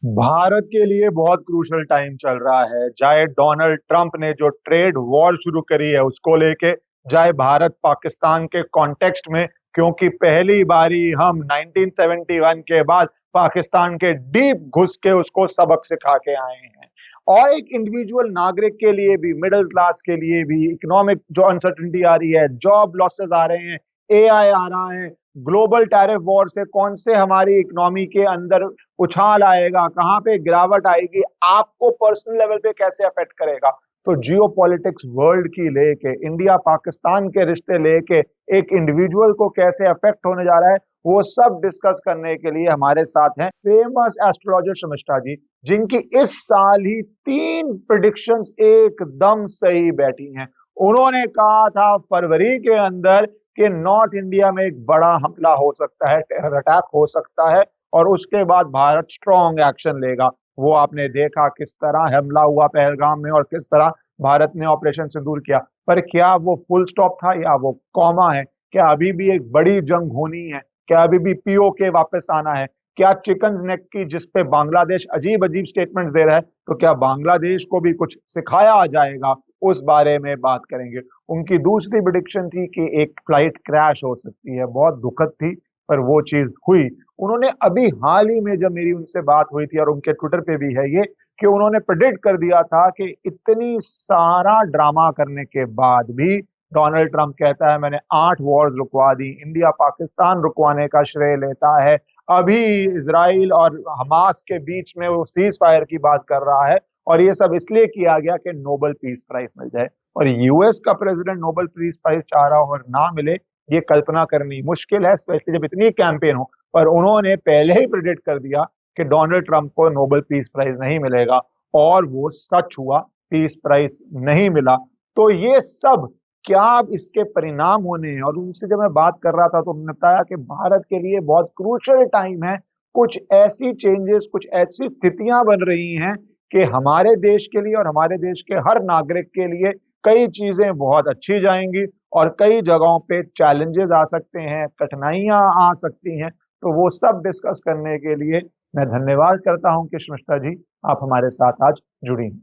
भारत के लिए बहुत क्रूशल टाइम चल रहा है। चाहे डोनाल्ड ट्रंप ने जो ट्रेड वॉर शुरू करी है उसको लेके, चाहे भारत पाकिस्तान के कॉन्टेक्स्ट में, क्योंकि पहली बारी हम 1971 के बाद पाकिस्तान के डीप घुस के उसको सबक सिखा के आए हैं। और एक इंडिविजुअल नागरिक के लिए भी, मिडिल क्लास के लिए भी, इकोनॉमिक जो अनसर्टिनिटी आ रही है, जॉब लॉसेस आ रहे हैं, एआई आ रहा है, ग्लोबल टैरिफ वॉर से कौन से हमारी इकोनॉमी के अंदर उछाल आएगा, कहाँ पे गिरावट आएगी, आपको पर्सनल लेवल पे कैसे अफेक्ट करेगा। तो जियो पॉलिटिक्स वर्ल्ड की लेके, इंडिया पाकिस्तान के रिश्ते लेके, एक इंडिविजुअल को कैसे अफेक्ट होने जा रहा है, वो सब डिस्कस करने के लिए हमारे साथ हैं फेमस एस्ट्रोलॉजर शमिष्ठा जी, जिनकी इस साल ही 3 प्रिडिक्शंस एकदम सही बैठी हैं। उन्होंने कहा था फरवरी के अंदर कि नॉर्थ इंडिया में एक बड़ा हमला हो सकता है, टेरर अटैक हो सकता है, और उसके बाद भारत स्ट्रॉन्ग एक्शन लेगा। वो आपने देखा किस तरह हमला हुआ पहलगाम में और किस तरह भारत ने ऑपरेशन सिंदूर किया। पर क्या वो फुल स्टॉप था या वो कॉमा है? क्या अभी भी एक बड़ी जंग होनी है? क्या अभी भी पीओके वापस आना है? क्या चिकन नेक की, जिस पे बांग्लादेश अजीब अजीब स्टेटमेंट दे रहा है, तो क्या बांग्लादेश को भी कुछ सिखाया जाएगा? उस बारे में बात करेंगे। उनकी दूसरी प्रिडिक्शन थी कि एक फ्लाइट क्रैश हो सकती है, बहुत दुखद थी, पर वो चीज हुई। उन्होंने अभी हाल ही में जब मेरी उनसे बात हुई थी, और उनके ट्विटर पे भी है ये, कि उन्होंने प्रेडिक्ट कर दिया था कि इतनी सारा ड्रामा करने के बाद भी डोनाल्ड ट्रंप कहता है मैंने 8 वॉर्स रुकवा दी, इंडिया पाकिस्तान रुकवाने का श्रेय लेता है, अभी इसराइल और हमास के बीच में वो सीज फायर की बात कर रहा है, और ये सब इसलिए किया गया कि नोबेल पीस प्राइज मिल जाए। और यूएस का प्रेसिडेंट नोबेल पीस प्राइज चाह रहा हो और ना मिले, ये कल्पना करनी मुश्किल है, स्पेशली जब इतनी कैंपेन हो। पर उन्होंने पहले ही प्रेडिक्ट कर दिया कि डोनाल्ड ट्रंप को नोबेल पीस प्राइज नहीं मिलेगा, और वो सच हुआ, पीस प्राइज नहीं मिला। तो ये सब क्या अब इसके परिणाम होने हैं। और उनसे जब मैं बात कर रहा था तो उन्होंने बताया कि भारत के लिए बहुत क्रूशियल टाइम है, कुछ ऐसी चेंजेस, कुछ ऐसी स्थितियां बन रही हैं कि हमारे देश के लिए और हमारे देश के हर नागरिक के लिए कई चीजें बहुत अच्छी जाएंगी, और कई जगहों पे चैलेंजेस आ सकते हैं, कठिनाइयां आ सकती हैं। तो वो सब डिस्कस करने के लिए मैं धन्यवाद करता हूं कि स्मिता जी, आप हमारे साथ आज जुड़ी हैं।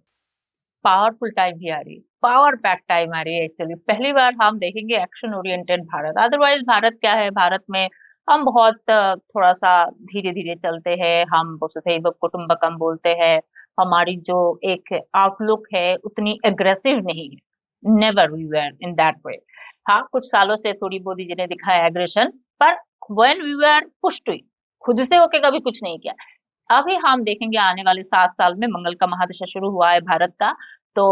पावरफुल टाइम भी आ रही है, पावर पैक टाइम आ रही है। एक्चुअली पहली बार हम देखेंगे action oriented Bharat. Otherwise Bharat क्या है, भारत में हम बहुत थोड़ा सा धीरे धीरे चलते हैं। हम वसुधैव कुटुंबकम बोलते हैं। हमारी जो एक आउटलुक है उतनी एग्रेसिव नहीं है। Never we were in that way. हाँ, कुछ सालों से थोड़ी मोदी जी ने दिखाया एग्रेशन, पर व्हेन वी वर पुश्ड, खुद से होके कभी कुछ नहीं किया। अभी हम देखेंगे आने वाले 7 साल में मंगल का महादशा शुरू हुआ है भारत का। तो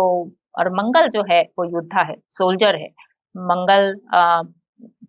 और मंगल जो है वो योद्धा है, सोल्जर है। मंगल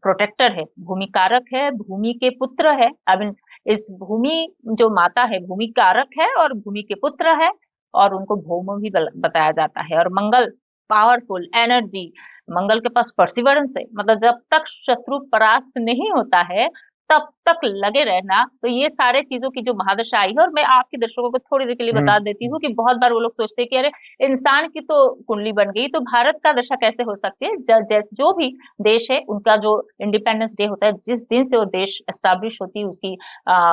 प्रोटेक्टर है, भूमि कारक है, भूमि के पुत्र है। अब इस भूमि जो माता है भूमि कारक है और भूमि के पुत्र है, और उनको भौम भी बताया जाता है। और मंगल पावरफुल एनर्जी, मंगल के पास परसिवरेंस है, मतलब जब तक शत्रु परास्त नहीं होता है तब तक लगे रहना। तो ये सारे चीजों की जो महादशा आई है, और मैं आपके दर्शकों को थोड़ी देर के लिए बता देती हम्म। हूँ कि बहुत बार वो लोग सोचते हैं कि अरे इंसान की तो कुंडली बन गई, तो भारत का दशा कैसे हो सकती है। जो भी देश है उनका जो इंडिपेंडेंस डे होता है, जिस दिन से वो देश एस्टैब्लिश होती है,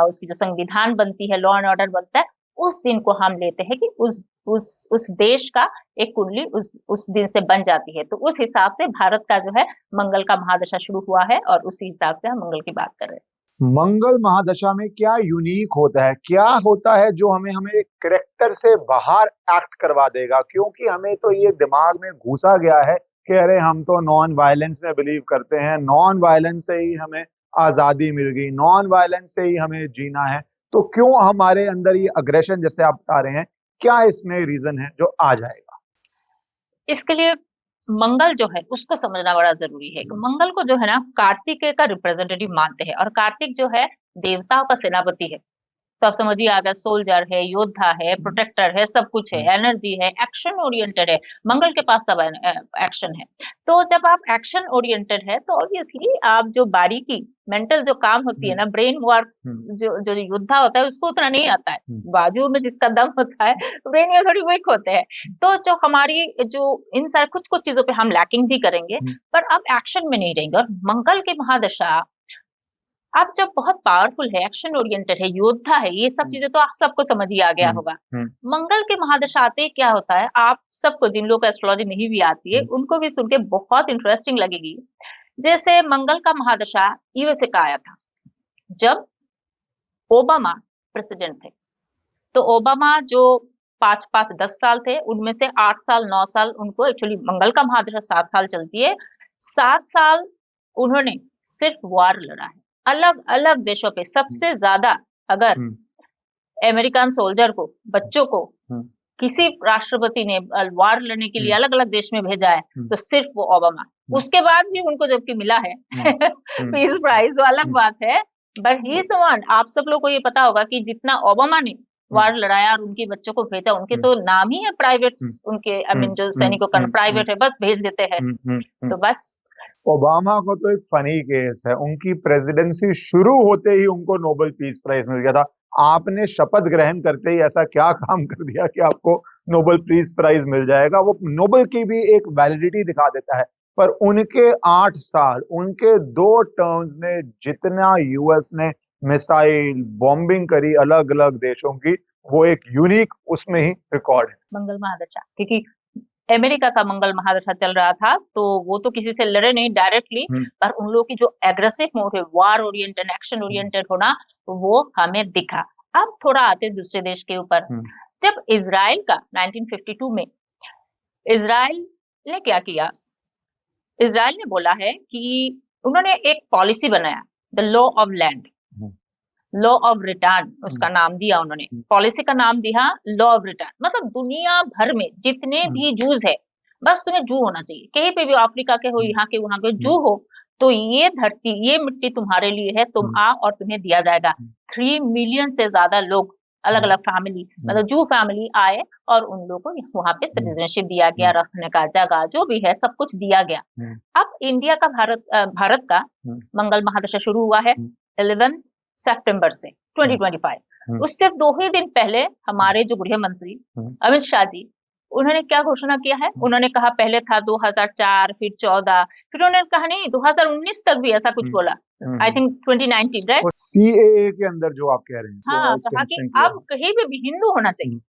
उसकी जो संविधान बनती है, लॉ एंड ऑर्डर बनता है, उस दिन को हम लेते हैं कि उस देश का एक कुंडली उस दिन से बन जाती है। तो उस हिसाब से भारत का जो है मंगल का महादशा शुरू हुआ है, और उसी हिसाब से हम मंगल की बात कर रहे हैं। मंगल महादशा में क्या यूनिक होता है, क्या होता है जो हमें हमें करेक्टर से बाहर एक्ट करवा देगा? क्योंकि हमें तो ये दिमाग में घुसा गया है कि अरे हम तो नॉन वायलेंस में बिलीव करते हैं, नॉन वायलेंस से ही हमें आजादी मिल गई, नॉन वायलेंस से ही हमें जीना है। तो क्यों हमारे अंदर ये अग्रेशन जैसे आप बता रहे हैं, क्या इसमें रीजन है जो आ जाएगा? इसके लिए मंगल जो है उसको समझना बड़ा जरूरी है कि मंगल को जो है ना कार्तिकेय का रिप्रेजेंटेटिव मानते हैं, और कार्तिक जो है देवताओं का सेनापति है। तो आप समझिए, अगर सोल्जर है, योद्धा है, प्रोटेक्टर है, सब कुछ है, एनर्जी है, एक्शन ओरिएंटेड है। मंगल के पास सब एक्शन है। तो जब आप एक्शन ओरिएंटेड है तो ऑब्वियसली आप जो बारीकी मेंटल जो काम होती है हम्म। ना, ब्रेन वर्क, हम्म। जो जो योद्धा होता है उसको उतना नहीं आता है। हम्म। बाजू में जिसका दम होता है, ब्रेन में थोड़ी वीक होते हैं। तो जो हमारी जो इन सारे कुछ कुछ चीजों पे हम लैकिंग भी करेंगे, हम्म। पर अब एक्शन में नहीं रहेंगे। और मंगल की महादशा अब जब बहुत पावरफुल है, एक्शन ओरिएंटेड है, योद्धा है, ये सब चीजें तो आप सबको समझ ही आ गया होगा। मंगल के महादशा आते ही क्या होता है, आप सबको, जिन लोगों को एस्ट्रोलॉजी नहीं भी आती है, उनको भी सुन के बहुत इंटरेस्टिंग लगेगी। जैसे मंगल का महादशा यूएसए का आया था जब ओबामा प्रेसिडेंट थे। तो ओबामा जो 5-5, 10 साल थे, उनमें से 8 साल 9 साल उनको एक्चुअली मंगल का महादशा 7 साल चलती है। 7 साल उन्होंने सिर्फ वार लड़ा है अलग अलग देशों पे। सबसे ज्यादा अगर अमेरिकन सोल्जर को, बच्चों को किसी राष्ट्रपति ने वार लड़ने के लिए अलग अलग देश में भेजा है तो सिर्फ वो ओबामा। उसके बाद भी उनको जबकि मिला है पीस प्राइज, वो अलग बात है, but he is the one. आप सब लोग को ये पता होगा कि जितना ओबामा ने वार लड़ाया और उनके बच्चों को भेजा, उनके तो नाम ही है प्राइवेट, उनके आई मीन जो सैनिकों का प्राइवेट है, बस भेज देते हैं। तो बस ओबामा को तो एक फनी केस है, उनकी प्रेसिडेंसी शुरू होते ही उनको नोबेल पीस प्राइज मिल गया था। आपने शपथ ग्रहण करते ही ऐसा क्या काम कर दिया कि आपको नोबेल पीस प्राइज मिल जाएगा? वो नोबेल की भी एक वैलिडिटी दिखा देता है। पर उनके 8 साल, उनके 2 टर्म्स में जितना यूएस ने मिसाइल बॉम्बिंग करी अलग अलग देशों की, वो एक यूनिक उसमें ही रिकॉर्ड है। मंगल महादशा, क्योंकि अमेरिका का मंगल महादशा चल रहा था, तो वो तो किसी से लड़े नहीं डायरेक्टली, पर उन लोगों की जो एग्रेसिव मोड है, वार ओरिएंटेड, एक्शन ओरिएंटेड होना, वो हमें दिखा। अब थोड़ा आते दूसरे देश के ऊपर। जब इजराइल का 1952 में इजराइल ने क्या किया, इजराइल ने बोला है कि उन्होंने एक पॉलिसी बनाया, the law of land, law of return उसका नाम दिया उन्होंने। पॉलिसी का नाम दिया लॉ ऑफ रिटर्न। मतलब दुनिया भर में जितने भी जूस है, बस तुम्हें जू होना चाहिए, कहीं पे भी, अफ्रीका के हो, यहाँ के वहां के जू हो, तो ये धरती, ये मिट्टी तुम्हारे लिए है, तुम आ और तुम्हें दिया जाएगा। 3 मिलियन से ज्यादा लोग, अलग अलग फैमिली, मतलब जू फैमिली आए और उन लोगों को वहां पे सिटीजनशिप दिया गया, रहने का जगह जो भी है सब कुछ दिया गया। अब इंडिया का भारत का मंगल महादशा शुरू हुआ है 11 सितंबर से 2025। उससे 2 ही दिन पहले हमारे जो गृह मंत्री अमित शाह जी, उन्होंने क्या घोषणा किया है, उन्होंने कहा, पहले था 2004, फिर 14, फिर उन्होंने कहा नहीं 2019 तक भी ऐसा कुछ बोला, आई थिंक 2019, राइट? सीएए के अंदर जो आप कह रहे हैं, हाँ, कहा कि अब कहीं पे भी हिंदू होना चाहिए।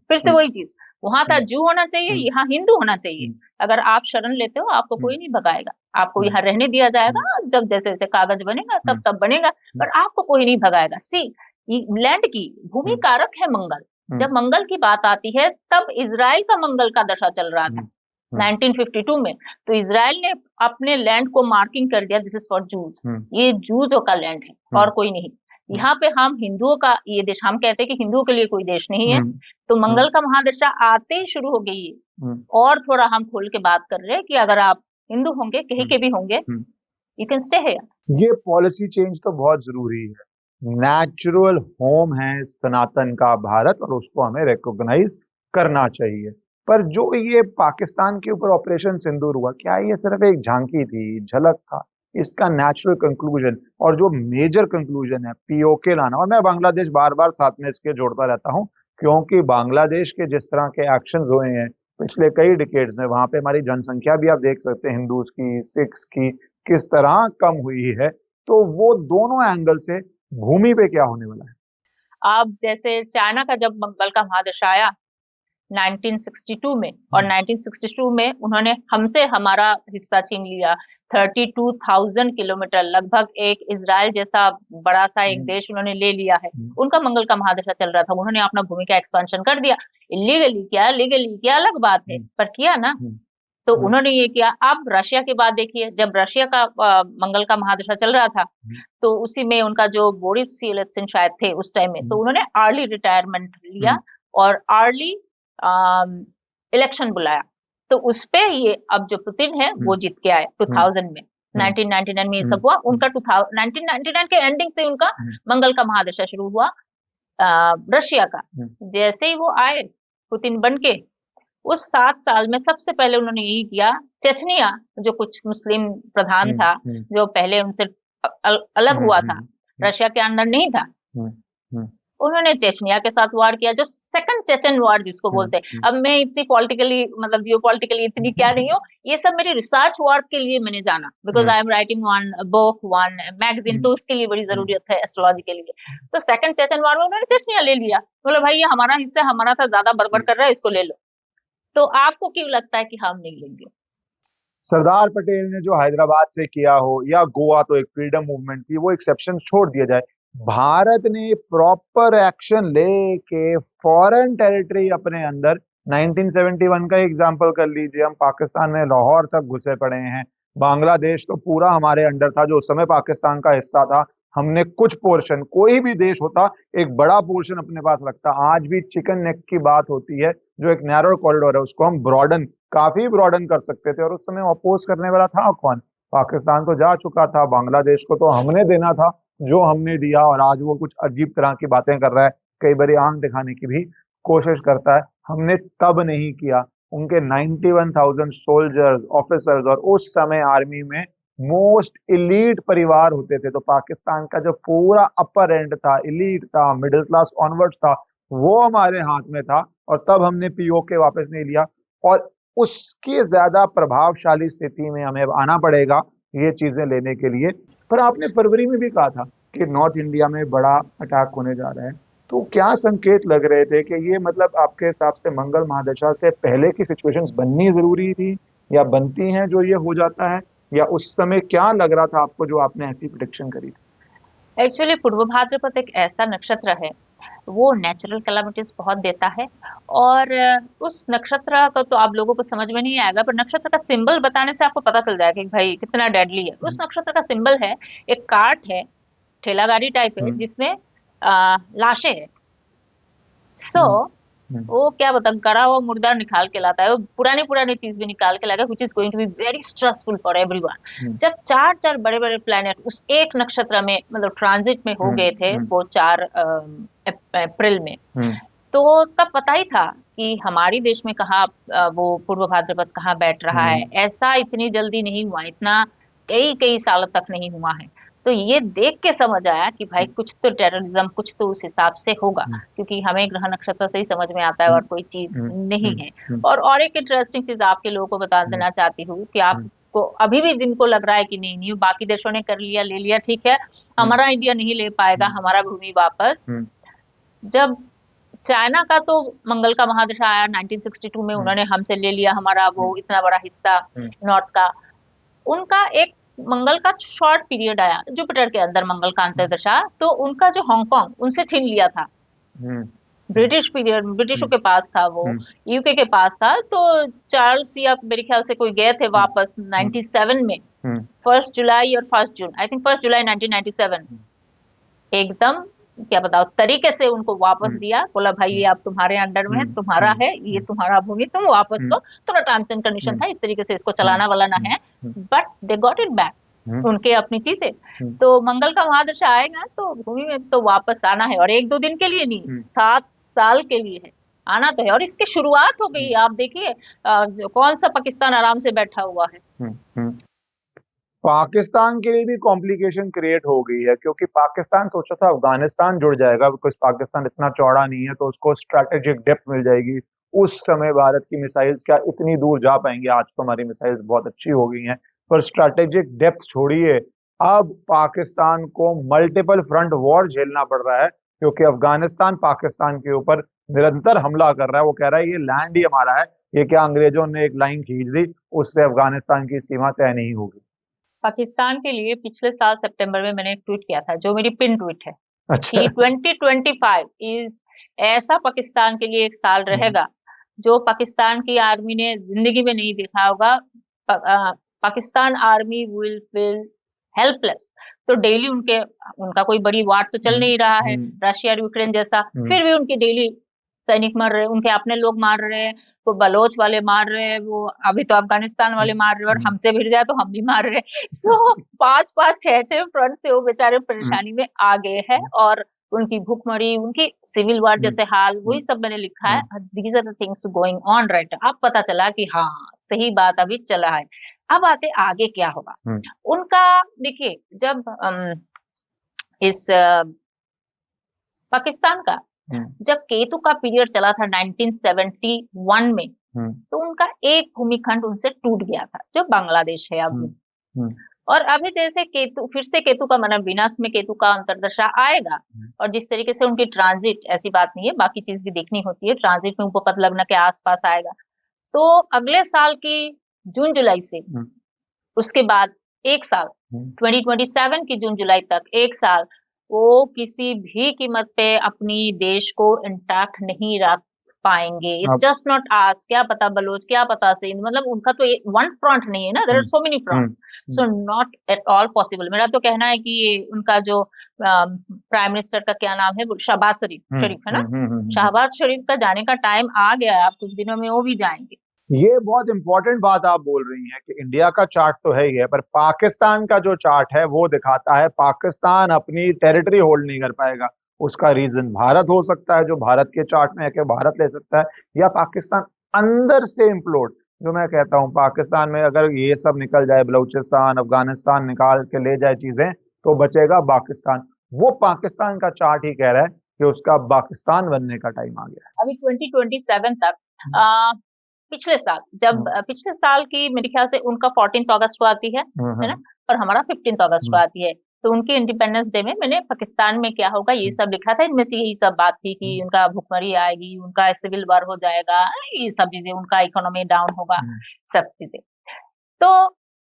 फिर से वही चीज, वहां था जू होना चाहिए, यहाँ हिंदू होना चाहिए। अगर आप शरण लेते हो, आपको कोई नहीं भगाएगा, आपको यहाँ रहने दिया जाएगा, जब जैसे जैसे कागज बनेगा तब तब बनेगा, पर आपको कोई नहीं भगाएगा। सी, लैंड की भूमि कारक है मंगल। जब मंगल की बात आती है, तब इजराइल का मंगल का दशा चल रहा था 1952 में। तो इजराइल ने अपने लैंड को मार्किंग कर दिया, दिस इज फॉर जूज, ये जूजों का लैंड है और कोई नहीं। यहाँ पे हम हिंदुओं का ये देश, हम कहते हैं कि हिंदुओं के लिए कोई देश नहीं है। तो मंगल का महादशा आते ही शुरू हो गई है। और थोड़ा हम खोल के बात कर रहे हैं कि अगर आप हिंदू होंगे, कहीं के भी होंगे, यू कैन स्टे हियर। ये पॉलिसी चेंज तो बहुत जरूरी है। नेचुरल होम है सनातन का भारत, और उसको हमें रिकॉग्नाइज करना चाहिए। पर जो ये पाकिस्तान के ऊपर ऑपरेशन सिंदूर हुआ, क्या ये सिर्फ एक झांकी थी, झलक था? इसका नेचुरल कंक्लूजन और जो मेजर कंक्लूजन है पीओके लाना, और मैं बांग्लादेश बार बार साथ में इसके जोड़ता रहता हूं, क्योंकि बांग्लादेश के जिस तरह के एक्शंस हुए हैं पिछले कई डिकेड्स में, वहां पे हमारी जनसंख्या भी आप देख सकते हैं, हिंदूज की, सिख्स की, किस तरह कम हुई है। तो वो दोनों एंगल से भूमि पे क्या होने वाला है? अब जैसे चाइना का जब मंगल का महादशा आया 1962 में, और 1962 में उन्होंने हमसे हमारा हिस्सा छीन लिया, 32,000 किलोमीटर, लगभग एक इजराइल जैसा बड़ा सा एक देश उन्होंने ले लिया है। उनका मंगल का महादशा चल रहा था, उन्होंने अपना भूमि का एक्सपेंशन कर दिया, इलीगली किया, लीगली किया अलग बात है, पर किया ना। तो उन्होंने ये किया। अब रशिया की बात देखिए, जब रशिया का मंगल का महादशा चल रहा था, तो उसी में उनका जो बोरिस येल्त्सिन शायद थे उस टाइम में, तो उन्होंने अर्ली रिटायरमेंट लिया और अर्ली इलेक्शन बुलाया। तो उसपे ये अब जो पुतिन है वो जीत के आए 2000 में। 1999 में ये सब हुआ। उनका 1999 के एंडिंग से उनका मंगल का महादशा शुरू हुआ रशिया का। जैसे ही वो आए पुतिन बन के, उस 7 साल में सबसे पहले उन्होंने यही किया, चेचनिया जो कुछ मुस्लिम प्रधान था, जो पहले उनसे अलग हुआ था, रशिया के अंदर नहीं था, उन्होंने चेचनिया के साथ वार किया, जो सेकंड चेचन वार जिसको बोलते हैं। अब मैं इतनी पॉलिटिकली मतलब जियो पॉलिटिकली इतनी क्या नहीं हूँ, ये सब मेरी रिसर्च वर्क के लिए मैंने जाना, because I am writing one book, one magazine, तो उसके लिए बड़ी जरूरत है एस्ट्रोलॉजी के लिए। तो सेकंड चेचन वार में उन्होंने चेचनिया ले लिया, बोला भाई ये हमारा हिस्सा, हमारा था, ज्यादा बड़बड़ कर रहा है, इसको ले लो। तो आपको क्यों लगता है कि हम नहीं लेंगे? सरदार पटेल ने जो हैदराबाद से किया हो, या गोवा तो एक फ्रीडम मूवमेंट थी, वो एक्सेप्शन छोड़ दिया जाए, भारत ने प्रॉपर एक्शन लेके फॉरेन टेरिटरी अपने अंदर, 1971 का एग्जांपल कर लीजिए, हम पाकिस्तान में लाहौर तक घुसे पड़े हैं। बांग्लादेश तो पूरा हमारे अंडर था, जो उस समय पाकिस्तान का हिस्सा था। हमने कुछ पोर्शन, कोई भी देश होता एक बड़ा पोर्शन अपने पास रखता। आज भी चिकन नेक की बात होती है, जो एक नैरो कॉरिडोर है, उसको हम ब्रॉडन, काफी ब्रॉडन कर सकते थे, और उस समय अपोज करने वाला था कौन? पाकिस्तान तो जा चुका था, बांग्लादेश को तो हमने देना था जो हमने दिया, और आज वो कुछ अजीब तरह की बातें कर रहा है, कई बार आंख दिखाने की भी कोशिश करता है। हमने तब नहीं किया। उनके 91,000 सोल्जर्स, ऑफिसर्स, और उस समय आर्मी में मोस्ट इलीट परिवार होते थे। तो पाकिस्तान का जो पूरा अपर एंड था, इलीट था, मिडिल क्लास ऑनवर्ड्स था, वो हमारे हाथ में था, और तब हमने पीओके वापस नहीं लिया। और उसकी ज्यादा प्रभावशाली स्थिति में हमें अब आना पड़ेगा ये चीजें लेने के लिए। पर आपने फरवरी में भी कहा था कि नॉर्थ इंडिया में बड़ा अटैक होने जा रहा है, तो क्या संकेत लग रहे थे कि ये मतलब आपके हिसाब से मंगल महादशा से पहले की सिचुएशंस बननी जरूरी थी, या बनती हैं जो ये हो जाता है, या उस समय क्या लग रहा था आपको जो आपने ऐसी प्रिडिक्शन करी थी? एक्चुअली पूर्व भाद्रपद एक ऐसा नक्षत्र है, वो नेचुरल कैलामिटीज बहुत देता है। और उस नक्षत्र का तो आप लोगों को समझ में नहीं आएगा, पर नक्षत्र का सिंबल बताने से आपको पता चल जाएगा कि भाई कितना डेडली है। उस नक्षत्र का सिंबल है, एक कार्ट है, ठेला गाड़ी टाइप है, हम्म। जिसमें लाशें है। सो हम्म। हम्म। वो क्या बता, गड़ा हुआ मुर्दा निकाल के लाता है, वो पुरानी पुरानी चीज भी निकाल के लाएगा, which is going to be very stressful for everyone. Hmm. जब चार चार बड़े बड़े प्लैनेट उस एक नक्षत्र में मतलब ट्रांजिट में हो हम्म। गए थे, हम्म। वो 4 अप्रैल में, हम्म। तो तब पता ही था कि हमारी देश में कहाँ वो पूर्व भाद्रपद कहाँ बैठ रहा है। हम्म। ऐसा इतनी जल्दी नहीं हुआ, इतना कई कई सालों तक नहीं हुआ है। तो ये देख के समझ आया कि भाई कुछ तो टेररिज्म, कुछ तो उस हिसाब से होगा, हम्म। क्योंकि हमें ग्रह नक्षत्र से ही समझ में आता है हम्म। और कोई चीज हम्म। नहीं हम्म। है। हम्म। और एक इंटरेस्टिंग चीज आपके लोगों को बता हम्म। देना चाहती हूँ कि हम्म। आपको अभी भी जिनको लग रहा है कि नहीं नहीं बाकी देशों ने कर लिया, ले लिया, ठीक है, हम्म। हमारा इंडिया नहीं ले पाएगा हम्म। हमारा भूमि वापस। हम्म। जब चाइना का तो मंगल का महादशा आया 1962 में, हम्म। उन्होंने हमसे ले लिया हमारा वो हम्म। इतना बड़ा हिस्सा हम्म। नॉर्थ का। उनका एक मंगल का शॉर्ट पीरियड आया जुपिटर के अंदर, मंगल का अंतर्दशा, तो उनका जो हांगकांग उनसे छीन लिया था। हम्म। हम्म। ब्रिटिश पीरियड, ब्रिटिशों हम्म। के पास था वो, हम्म। यूके के पास था। तो चार्ल्स या मेरे ख्याल से कोई गए थे हम्म। वापस हम्म। 97 में, हम्म। 1 जुलाई और 1 जून, आई थिंक 1 जुलाई 1997, एकदम क्या बताओ तरीके से उनको वापस हम्म। दिया। बोला भाई ये हम्म। आप तुम्हारे अंडर में है, हम्म। तुम्हारा हम्म। है, ये हम्म। तुम्हारा भूमि, तुम वापस लो। थोड़ा टर्म्स एंड कंडीशन हम्म। था, इस तरीके से इसको हम्म। चलाना वाला ना हम्म। है, हम्म। But they got it back, hmm. उनके अपनी चीजें। हम्म। तो मंगल का महादशा आएगा तो भूमि में तो वापस आना है, और एक दो दिन के लिए नहीं, हम्म। 7 साल के लिए है, आना तो है। और इसकी शुरुआत हो गई, आप देखिए कौन सा पाकिस्तान आराम से बैठा हुआ है। हम्म। हम्म। पाकिस्तान के लिए भी कॉम्प्लिकेशन क्रिएट हो गई है, क्योंकि पाकिस्तान सोचा था अफगानिस्तान जुड़ जाएगा, बिकॉज पाकिस्तान इतना चौड़ा नहीं है, तो उसको स्ट्रैटेजिक डेप्थ मिल जाएगी। उस समय भारत की मिसाइल्स क्या इतनी दूर जा पाएंगे? आज तो हमारी मिसाइल्स बहुत अच्छी हो गई हैं, पर स्ट्रैटेजिक डेप्थ छोड़िए, अब पाकिस्तान को मल्टीपल फ्रंट वॉर झेलना पड़ रहा है, क्योंकि अफगानिस्तान पाकिस्तान के ऊपर निरंतर हमला कर रहा है। वो कह रहा है ये लैंड ही हमारा है, ये क्या अंग्रेजों ने एक लाइन खींच दी, उससे अफगानिस्तान की सीमा तय नहीं होगी। पाकिस्तान के लिए पिछले साल सितंबर में मैंने एक ट्वीट किया था, जो मेरी पिन ट्वीट है, अच्छा। कि 2025 इज ऐसा पाकिस्तान के लिए एक साल हम्म। रहेगा जो पाकिस्तान की आर्मी ने जिंदगी में नहीं देखा होगा। Pakistan army will feel helpless. तो डेली उनका कोई बड़ी वार तो चल हम्म। नहीं रहा है, हम्म। रशिया और यूक्रेन जैसा, हम्म। फिर भी उनकी डेली सैनिक मर रहे हैं, उनके अपने लोग मार रहे हैं, वो बलोच वाले मार रहे हैं, वो अभी तो अफगानिस्तान वाले हम्म। मार रहे हैं, और हम्म। हमसे भिड़ जाए तो हम भी मार रहे हैं। सो 5-5 6-6 फ्रंट से वो बेचारे हम्म। परेशानी में आ गए हैं। और उनकी भूखमरी, उनकी सिविल वार हम्म। जैसे हाल, वही हम्म। सब मैंने लिखा है। Hmm. These are the things going on right. अब पता चला कि हाँ, सही बात अभी चला है। अब आते आगे क्या होगा हम्म। उनका। देखिए, जब इस पाकिस्तान का जब केतु का पीरियड चला था 1971 में, तो उनका एक भूमिखंड उनसे टूट गया था, जो बांग्लादेश है अभी। और अभी जैसे केतु फिर से केतु का मतलब विनाश में केतु का अंतर्दशा आएगा, और जिस तरीके से उनकी ट्रांजिट, ऐसी बात नहीं है, बाकी चीज भी देखनी होती है, ट्रांजिट में उपपद लग्न के आसपास आएगा, तो अगले साल की जून जुलाई से उसके बाद एक साल 2027 की जून जुलाई तक एक साल वो किसी भी कीमत पे अपनी देश को इंटैक्ट नहीं रख पाएंगे। इट्स जस्ट नॉट आस, क्या पता बलोच, क्या पता सिंध, मतलब उनका तो वन फ्रंट नहीं है ना, there are so many front, so not at all possible. मेरा तो कहना है कि ये उनका जो प्राइम मिनिस्टर का क्या नाम है, शहबाज शरीफ है ना, शहबाज शरीफ का जाने का टाइम आ गया है, अब कुछ दिनों में वो भी जाएंगे। ये बहुत इंपॉर्टेंट बात आप बोल रही हैं कि इंडिया का चार्ट तो है ही है, पर पाकिस्तान का जो चार्ट है वो दिखाता है पाकिस्तान अपनी टेरिटरी होल्ड नहीं कर पाएगा। उसका रीजन भारत हो सकता है, जो भारत के चार्ट में है कि भारत ले सकता है, या पाकिस्तान अंदर से इम्प्लोड, जो मैं कहता हूँ पाकिस्तान में अगर ये सब निकल जाए, बलूचिस्तान अफगानिस्तान निकाल के ले जाए चीजें, तो बचेगा पाकिस्तान। वो पाकिस्तान का चार्ट ही कह रहा है कि उसका पाकिस्तान बनने का टाइम आ गया है। अभी 2027 तक पिछले साल जब पिछले साल की मेरे ख्याल से उनका 14 अगस्त को आती है ना, और हमारा 15 अगस्त को आती है, तो उनके इंडिपेंडेंस डे में मैंने पाकिस्तान में क्या होगा ये सब लिखा था। इनमें से यही सब बात थी कि उनका भुखमरी आएगी, उनका सिविल वार हो जाएगा, ये सब चीजें, उनका इकोनॉमी डाउन होगा, सब चीजें। तो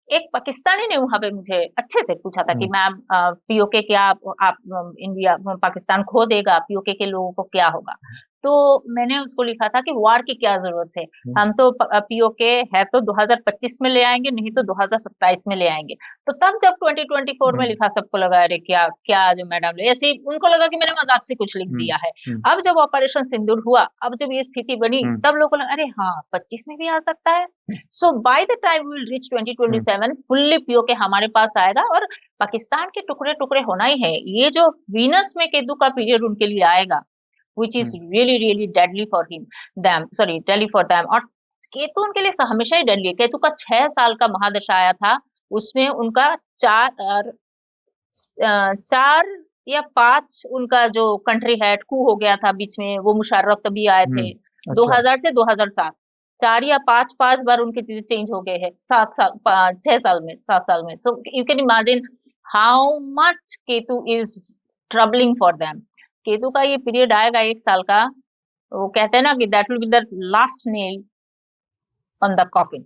एक पाकिस्तानी ने वहां पे मुझे अच्छे से पूछा था कि मैम पीओके क्या आप इंडिया पाकिस्तान खो देगा, पीओके के लोगों को क्या होगा? तो मैंने उसको लिखा था कि वार की क्या जरूरत है, हम तो पीओके है तो 2025 में ले आएंगे, नहीं तो 2027 में ले आएंगे। तो तब जब 2024 में लिखा, सबको लगा अरे क्या क्या जो मैडम, ऐसे उनको लगा कि मैंने मजाक से कुछ लिख दिया है। अब जब ऑपरेशन सिंदूर हुआ, अब जब ये स्थिति बनी, तब लोगों को लगा अरे हाँ 25 में भी आ सकता है। So by the time we will reach 2027 fully PoK हमारे पास आएगा, और पाकिस्तान के टुकड़े टुकड़े होना ही है। ये जो वीनस में केतु का पीरियड उनके लिए आएगा, which is really really deadly for deadly for them। और केतु उनके लिए हमेशा ही डेडली है। केतु का 6 साल का महादशा आया था, उसमें उनका 4 या 5 उनका जो कंट्री हेड कू हो गया था बीच में, वो मुशर्रफ तभी आए थे 2000 से 2007, 4 या 5 बार उनकी चीजें चेंज हो गए हैं 6 साल में, 7 साल में। तो you can imagine how much Ketu is troubling for them. Ketu का ये पीरियड आएगा 1 साल का, वो कहते हैं ना कि that will be the last nail on the coffin.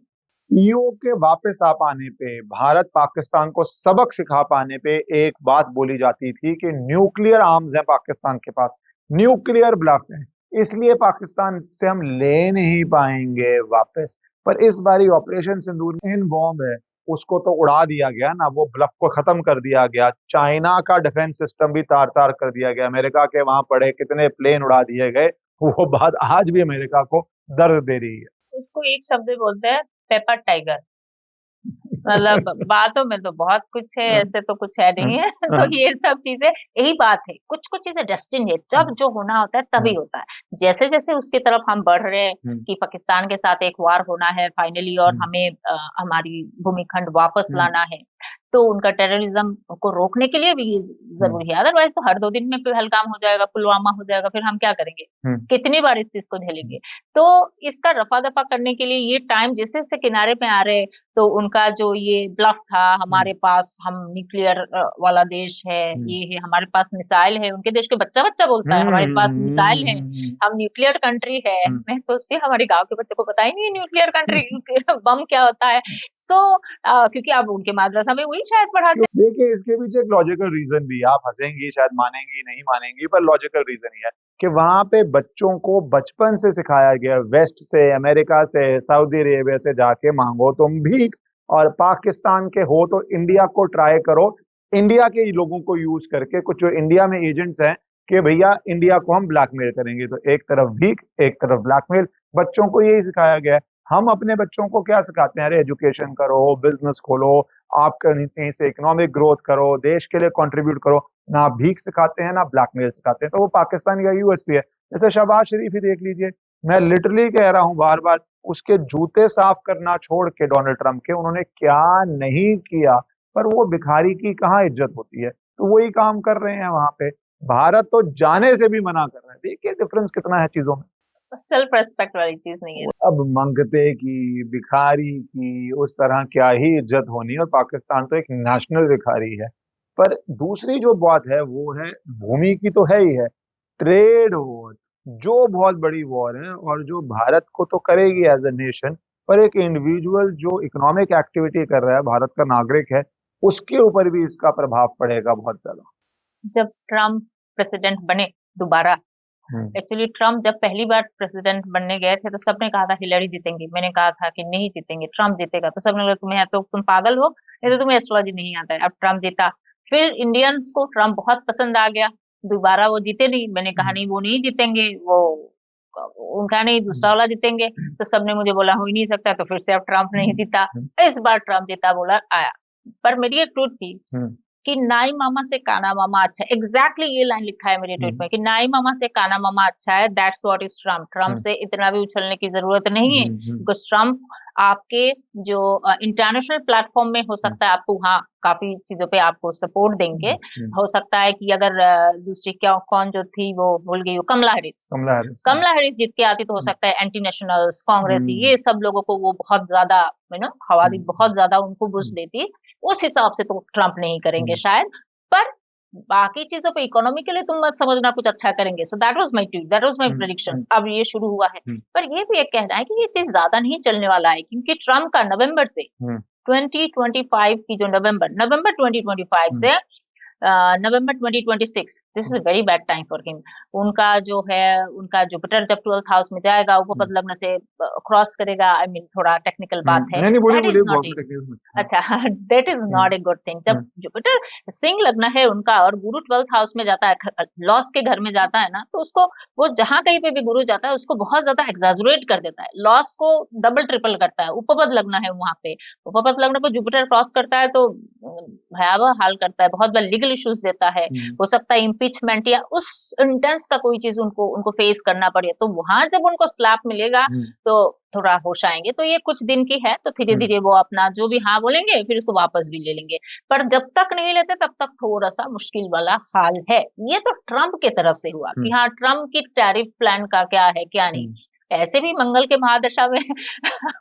PO के वापस आ पाने पे, भारत पाकिस्तान को सबक सिखा पाने पे एक बात बोली जाती थी कि न्यूक्लियर आर्म्स है पाकिस्तान के पास, न्यूक्लियर ब्लफ है, इसलिए पाकिस्तान से हम ले नहीं पाएंगे वापस। पर इस बारी ऑपरेशन सिंदूर इन बॉम्ब है, उसको तो उड़ा दिया गया ना, वो ब्लफ को खत्म कर दिया गया। चाइना का डिफेंस सिस्टम भी तार तार कर दिया गया, अमेरिका के वहां पड़े कितने प्लेन उड़ा दिए गए, वो बात आज भी अमेरिका को दर्द दे रही है। उसको एक शब्द में बोलते हैं पेपर टाइगर। मतलब बातों में तो बहुत कुछ है, ऐसे तो कुछ है नहीं है। तो ये सब चीजें, यही बात है, कुछ कुछ चीजें डेस्टिन है, जब जो होना होता है तभी होता है। जैसे जैसे उसकी तरफ हम बढ़ रहे हैं कि पाकिस्तान के साथ एक वार होना है फाइनली, और हमें हमारी भूमिखंड वापस लाना है, तो उनका टेररिज्म को रोकने के लिए भी ये जरूरी है। अदरवाइज तो हर 2 दिन में पहलगाम हो जाएगा, पुलवामा हो जाएगा, फिर हम क्या करेंगे, कितनी बार इस चीज को झेलेंगे? तो इसका रफा दफा करने के लिए ये टाइम जैसे जैसे किनारे पे आ रहे, तो उनका जो ये ब्लफ था, हमारे पास हम न्यूक्लियर वाला देश है, ये है, हमारे पास मिसाइल है, उनके देश के बच्चा बच्चा बोलता है हमारे पास मिसाइल है, हम न्यूक्लियर कंट्री है। मैं सोचती हूँ हमारे गांव के बच्चे को पता ही नहीं है न्यूक्लियर कंट्री बम क्या होता है। सो क्योंकि अब उनके माद्रासा में वही शायद पढ़ाते। देखिए इसके पीछे एक लॉजिकल रीजन भी है, आप हंसेंगी शायद, मानेंगी नहीं मानेंगी, पर लॉजिकल रीजन ही है कि वहां पे बच्चों को बचपन से सिखाया गया, वेस्ट से, अमेरिका से, सऊदी अरेबिया से जाके मांगो तुम भीख, और पाकिस्तान के हो तो इंडिया को ट्राई करो, इंडिया के लोगों को यूज करके, कुछ जो इंडिया में एजेंट्स हैं कि भैया इंडिया को हम ब्लैकमेल करेंगे। तो एक तरफ भीख, एक तरफ ब्लैकमेल, बच्चों को यही सिखाया गया है। हम अपने बच्चों को क्या सिखाते हैं, अरे एजुकेशन करो, बिजनेस खोलो, आप कहीं से इकोनॉमिक ग्रोथ करो, देश के लिए कंट्रीब्यूट करो, ना भीख सिखाते हैं ना ब्लैकमेल सिखाते हैं। तो वो पाकिस्तान का यूएसपी है। जैसे शहबाज शरीफ ही देख लीजिए, मैं लिटरली कह रहा हूँ बार बार, उसके जूते साफ करना छोड़ के डोनाल्ड ट्रंप के, उन्होंने क्या नहीं किया, पर वो भिखारी की कहाँ इज्जत होती है, तो वही काम कर रहे हैं वहां पे। भारत तो जाने से भी मना कर रहा है। देखिए डिफरेंस कितना है चीजों में। सेल्फ रेस्पेक्ट वाली चीज नहीं है। अब मंगते की, भिखारी की, उस तरह क्या ही इज्जत होनी, और पाकिस्तान तो एक नेशनल भिखारी है। पर दूसरी जो बात है वो है, भूमि की तो है ही है, ट्रेड वॉर जो बहुत बड़ी वॉर है, और जो भारत को तो करेगी एज ए नेशन, पर एक इंडिविजुअल जो इकोनॉमिक एक्टिविटी कर रहा है, भारत का नागरिक है, उसके ऊपर भी इसका प्रभाव पड़ेगा बहुत ज्यादा। जब ट्रम्प प्रेसिडेंट बने दोबारा, हम्म। एक्चुअली ट्रम्प जब पहली बार प्रेसिडेंट बनने गए थे तो सबने कहा था हिलरी जीतेंगी, मैंने कहा था कि नहीं जीतेंगे, ट्रम्प जीतेगा। तो सबने कहा तुम्हें, तो तुम पागल हो, नहीं तो तुम्हें एस्ट्रोलॉजी नहीं आता है। अब ट्रम्प जीता, फिर इंडियंस को ट्रम्प बहुत पसंद आ गया, दोबारा वो जीते नहीं। मैंने कहा नहीं, वो नहीं जीतेंगे, वो उनका नहीं, दूसरा वाला जीतेंगे। तो सबने मुझे बोला हो ही नहीं सकता, तो फिर से अब ट्रम्प नहीं जीता। इस बार ट्रम्प जीता, बोला आया। पर मेरी एक ट्रूथ थी कि नाई मामा से काना मामा अच्छा है। एग्जैक्टली ये लाइन लिखा है मेरे ट्वीट में कि नाई मामा से काना मामा अच्छा है, that's what is Trump. Trump से इतना भी उछलने की जरूरत नहीं है, बिकॉज ट्रम्प आपके जो इंटरनेशनल प्लेटफॉर्म में हो सकता है आपको, हाँ, काफी चीजों पे आपको सपोर्ट देंगे। हो सकता है कि अगर दूसरी क्या, कौन जो थी वो भूल गई, वो कमला हैरिस जीत के आती तो हो सकता है एंटी नेशनल्स, कांग्रेस, ये सब लोगों को वो बहुत ज्यादा हवा दी, बहुत ज्यादा उनको बुश देती। उस हिसाब से तो ट्रम्प नहीं करेंगे शायद। पर बाकी चीजों पे, इकोनॉमी के लिए तुम मत समझना कुछ अच्छा करेंगे। So that was my tweet, that was my prediction. अब ये शुरू हुआ है, पर ये भी एक कहना है कि ये चीज ज्यादा नहीं चलने वाला है, क्योंकि ट्रम्प का नवंबर से 2025 की जो नवंबर 2025 से नवंबर 2026, this is very bad time for him. उनका जो है, उनका जुपिटर जब 12th हाउस में जाएगा, उपपद लग्न से क्रॉस करेगा, आई मीन थोड़ा टेक्निकल बात है, नहीं बोलिए दैट इज बोलिए नॉट अच्छा that is not a good thing. जब जुपिटर सिंह लग्न है उनका और गुरु 12th हाउस में जाता है, लॉस के घर में जाता है ना, तो उसको, वो जहां कहीं पे भी गुरु जाता है उसको बहुत ज्यादा एग्जैजरेट कर देता है, लॉस को डबल ट्रिपल करता है। उपपद लग्न है वहां पे, उपपद लग्न को जुपिटर क्रॉस करता है तो भयावह हाल करता है, बहुत बार लीगल इश्यूज देता है। हो सकता है इम्पीचमेंट या उस इंटेंस का कोई चीज उनको उनको फेस करना पड़े, तो वहां जब उनको स्लैप मिलेगा तो थोड़ा होश आएंगे। तो ये कुछ दिन की है, तो धीरे धीरे वो अपना जो भी हाँ बोलेंगे फिर उसको वापस भी ले लेंगे। पर जब तक नहीं लेते तब तक थोड़ा सा मुश्किल वाला हाल है। ये तो ट्रम्प के तरफ से हुआ कि हाँ, ट्रम्प की टैरिफ प्लान का क्या है क्या नहीं। ऐसे भी मंगल के महादशा में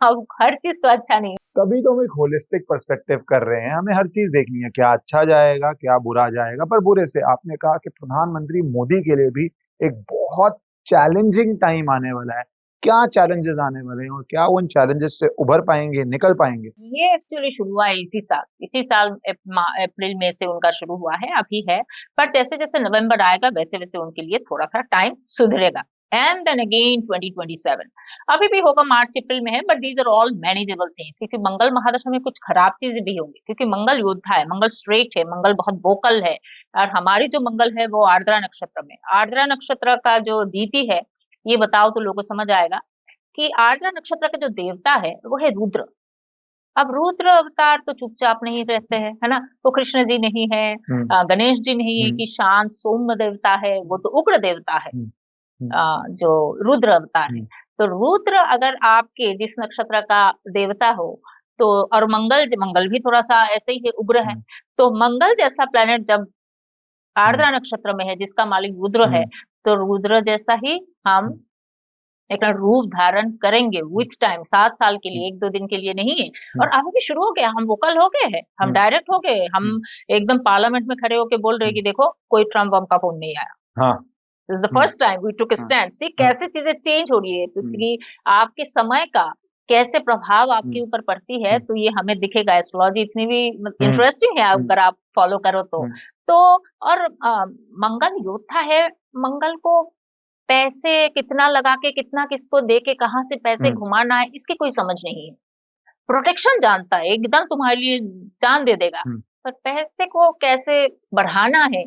अब हर चीज तो अच्छा नहीं। तभी तो हम एक होलिस्टिक पर्सपेक्टिव कर रहे हैं, हमें हर चीज देखनी है, क्या अच्छा जाएगा क्या बुरा जाएगा। पर बुरे से, आपने कहा कि प्रधानमंत्री मोदी के लिए भी एक बहुत चैलेंजिंग टाइम आने वाला है। क्या चैलेंजेस आने वाले हैं और क्या उन चैलेंजेस से उभर पाएंगे, निकल पाएंगे? ये एक्चुअली शुरू हुआ है इसी साल अप्रैल में से उनका शुरू हुआ है, अभी है। पर जैसे जैसे नवंबर आएगा वैसे वैसे उनके लिए थोड़ा सा टाइम सुधरेगा। एंड देन अगेन 2027 अभी भी होगा, मार्च अप्रैल में है, but these are all manageable things, क्योंकि मंगल महादशा में कुछ खराब चीजें भी होंगी, क्योंकि मंगल योद्धा है, मंगल स्ट्रेट है, मंगल बहुत वोकल है। और हमारी जो मंगल है वो आर्द्रा नक्षत्र में, आर्द्रा नक्षत्र का जो रीति है, ये बताओ तो लोगों को समझ आएगा कि आर्द्रा नक्षत्र का जो देवता है वो है रुद्र। अब रुद्र अवतार तो चुपचाप नहीं रहते हैं, है ना। वो कृष्ण जी नहीं है, गणेश जी नहीं है कि शांत सौम्य देवता है, वो तो उग्र देवता है, जो रुद्र अवतार है। तो रुद्र अगर आपके जिस नक्षत्र का देवता हो, तो और मंगल मंगल भी थोड़ा सा ऐसे ही है, उग्र है। तो मंगल जैसा प्लेनेट जब आर्द्रा नक्षत्र में है, जिसका मालिक रुद्र है, तो रुद्र जैसा ही हम एक रूप धारण करेंगे विथ टाइम, 7 साल के लिए, 1-2 दिन के लिए नहीं है। और अभी भी शुरू हो गया, हम वोकल हो गए हैं, हम डायरेक्ट हो गए, हम एकदम पार्लियामेंट में खड़े होके बोल रहे हैं कि देखो कोई ट्रम्प वम्प का फोन नहीं आया। हाँ, this is the first time we took stand. See कैसे चीजें चेंज हो रही है, क्योंकि आपके समय का कैसे प्रभाव आपके ऊपर पड़ती है, तो ये हमें दिखेगा। एस्ट्रोलॉजी इतनी भी इंटरेस्टिंग है अगर आप फॉलो करो तो और मंगल योद्धा है, मंगल को पैसे कितना लगा के, कितना किसको दे के, कहाँ से पैसे घुमाना है, इसकी कोई समझ नहीं है। प्रोटेक्शन जानता है, एकदम तुम्हारे लिए जान दे देगा, पर पैसे को कैसे बढ़ाना है,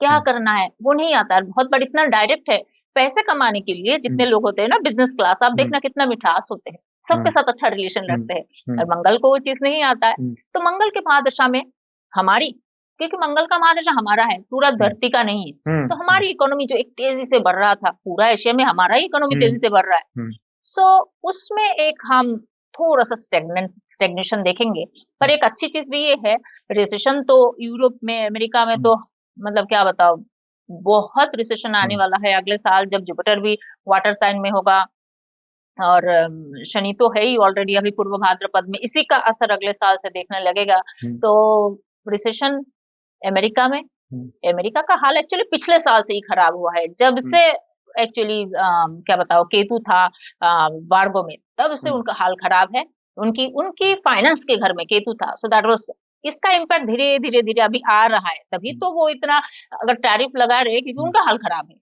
क्या करना है, वो नहीं आता है। बहुत बड़ा इतना डायरेक्ट है। पैसे कमाने के लिए जितने लोग होते हैं ना, बिजनेस क्लास, आप देखना कितना मिठास होते हैं, सबके साथ अच्छा रिलेशन रखते हैं, और मंगल को वो चीज नहीं आता है। तो मंगल के महादशा में हमारी, क्योंकि मंगल का महादशा हमारा है, पूरा धरती का नहीं है, तो हमारी इकोनॉमी जो एक तेजी से बढ़ रहा था, पूरा एशिया में हमारा ही इकोनॉमी तेजी से बढ़ रहा है, सो उसमें एक हम थोड़ा सा स्टेग्नेशन देखेंगे। पर एक अच्छी चीज भी ये है, रिसेशन तो यूरोप में, अमेरिका में तो मतलब क्या बताओ, बहुत रिसेशन आने वाला है अगले साल, जब जुपिटर भी वाटर साइन में होगा और शनि तो है ही ऑलरेडी अभी पूर्व भाद्रपद में, इसी का असर अगले साल से देखने लगेगा। तो रिसेशन अमेरिका में, अमेरिका का हाल एक्चुअली पिछले साल से ही खराब हुआ है, जब से एक्चुअली क्या बताओ केतु था वार्गो में, तब से उनका हाल खराब है। उनकी उनकी फाइनेंस के घर में केतु था, सो दैट वाज, इसका इम्पैक्ट धीरे धीरे धीरे अभी आ रहा है, तभी तो वो इतना अगर टैरिफ लगा रहे, क्योंकि उनका हाल खराब है।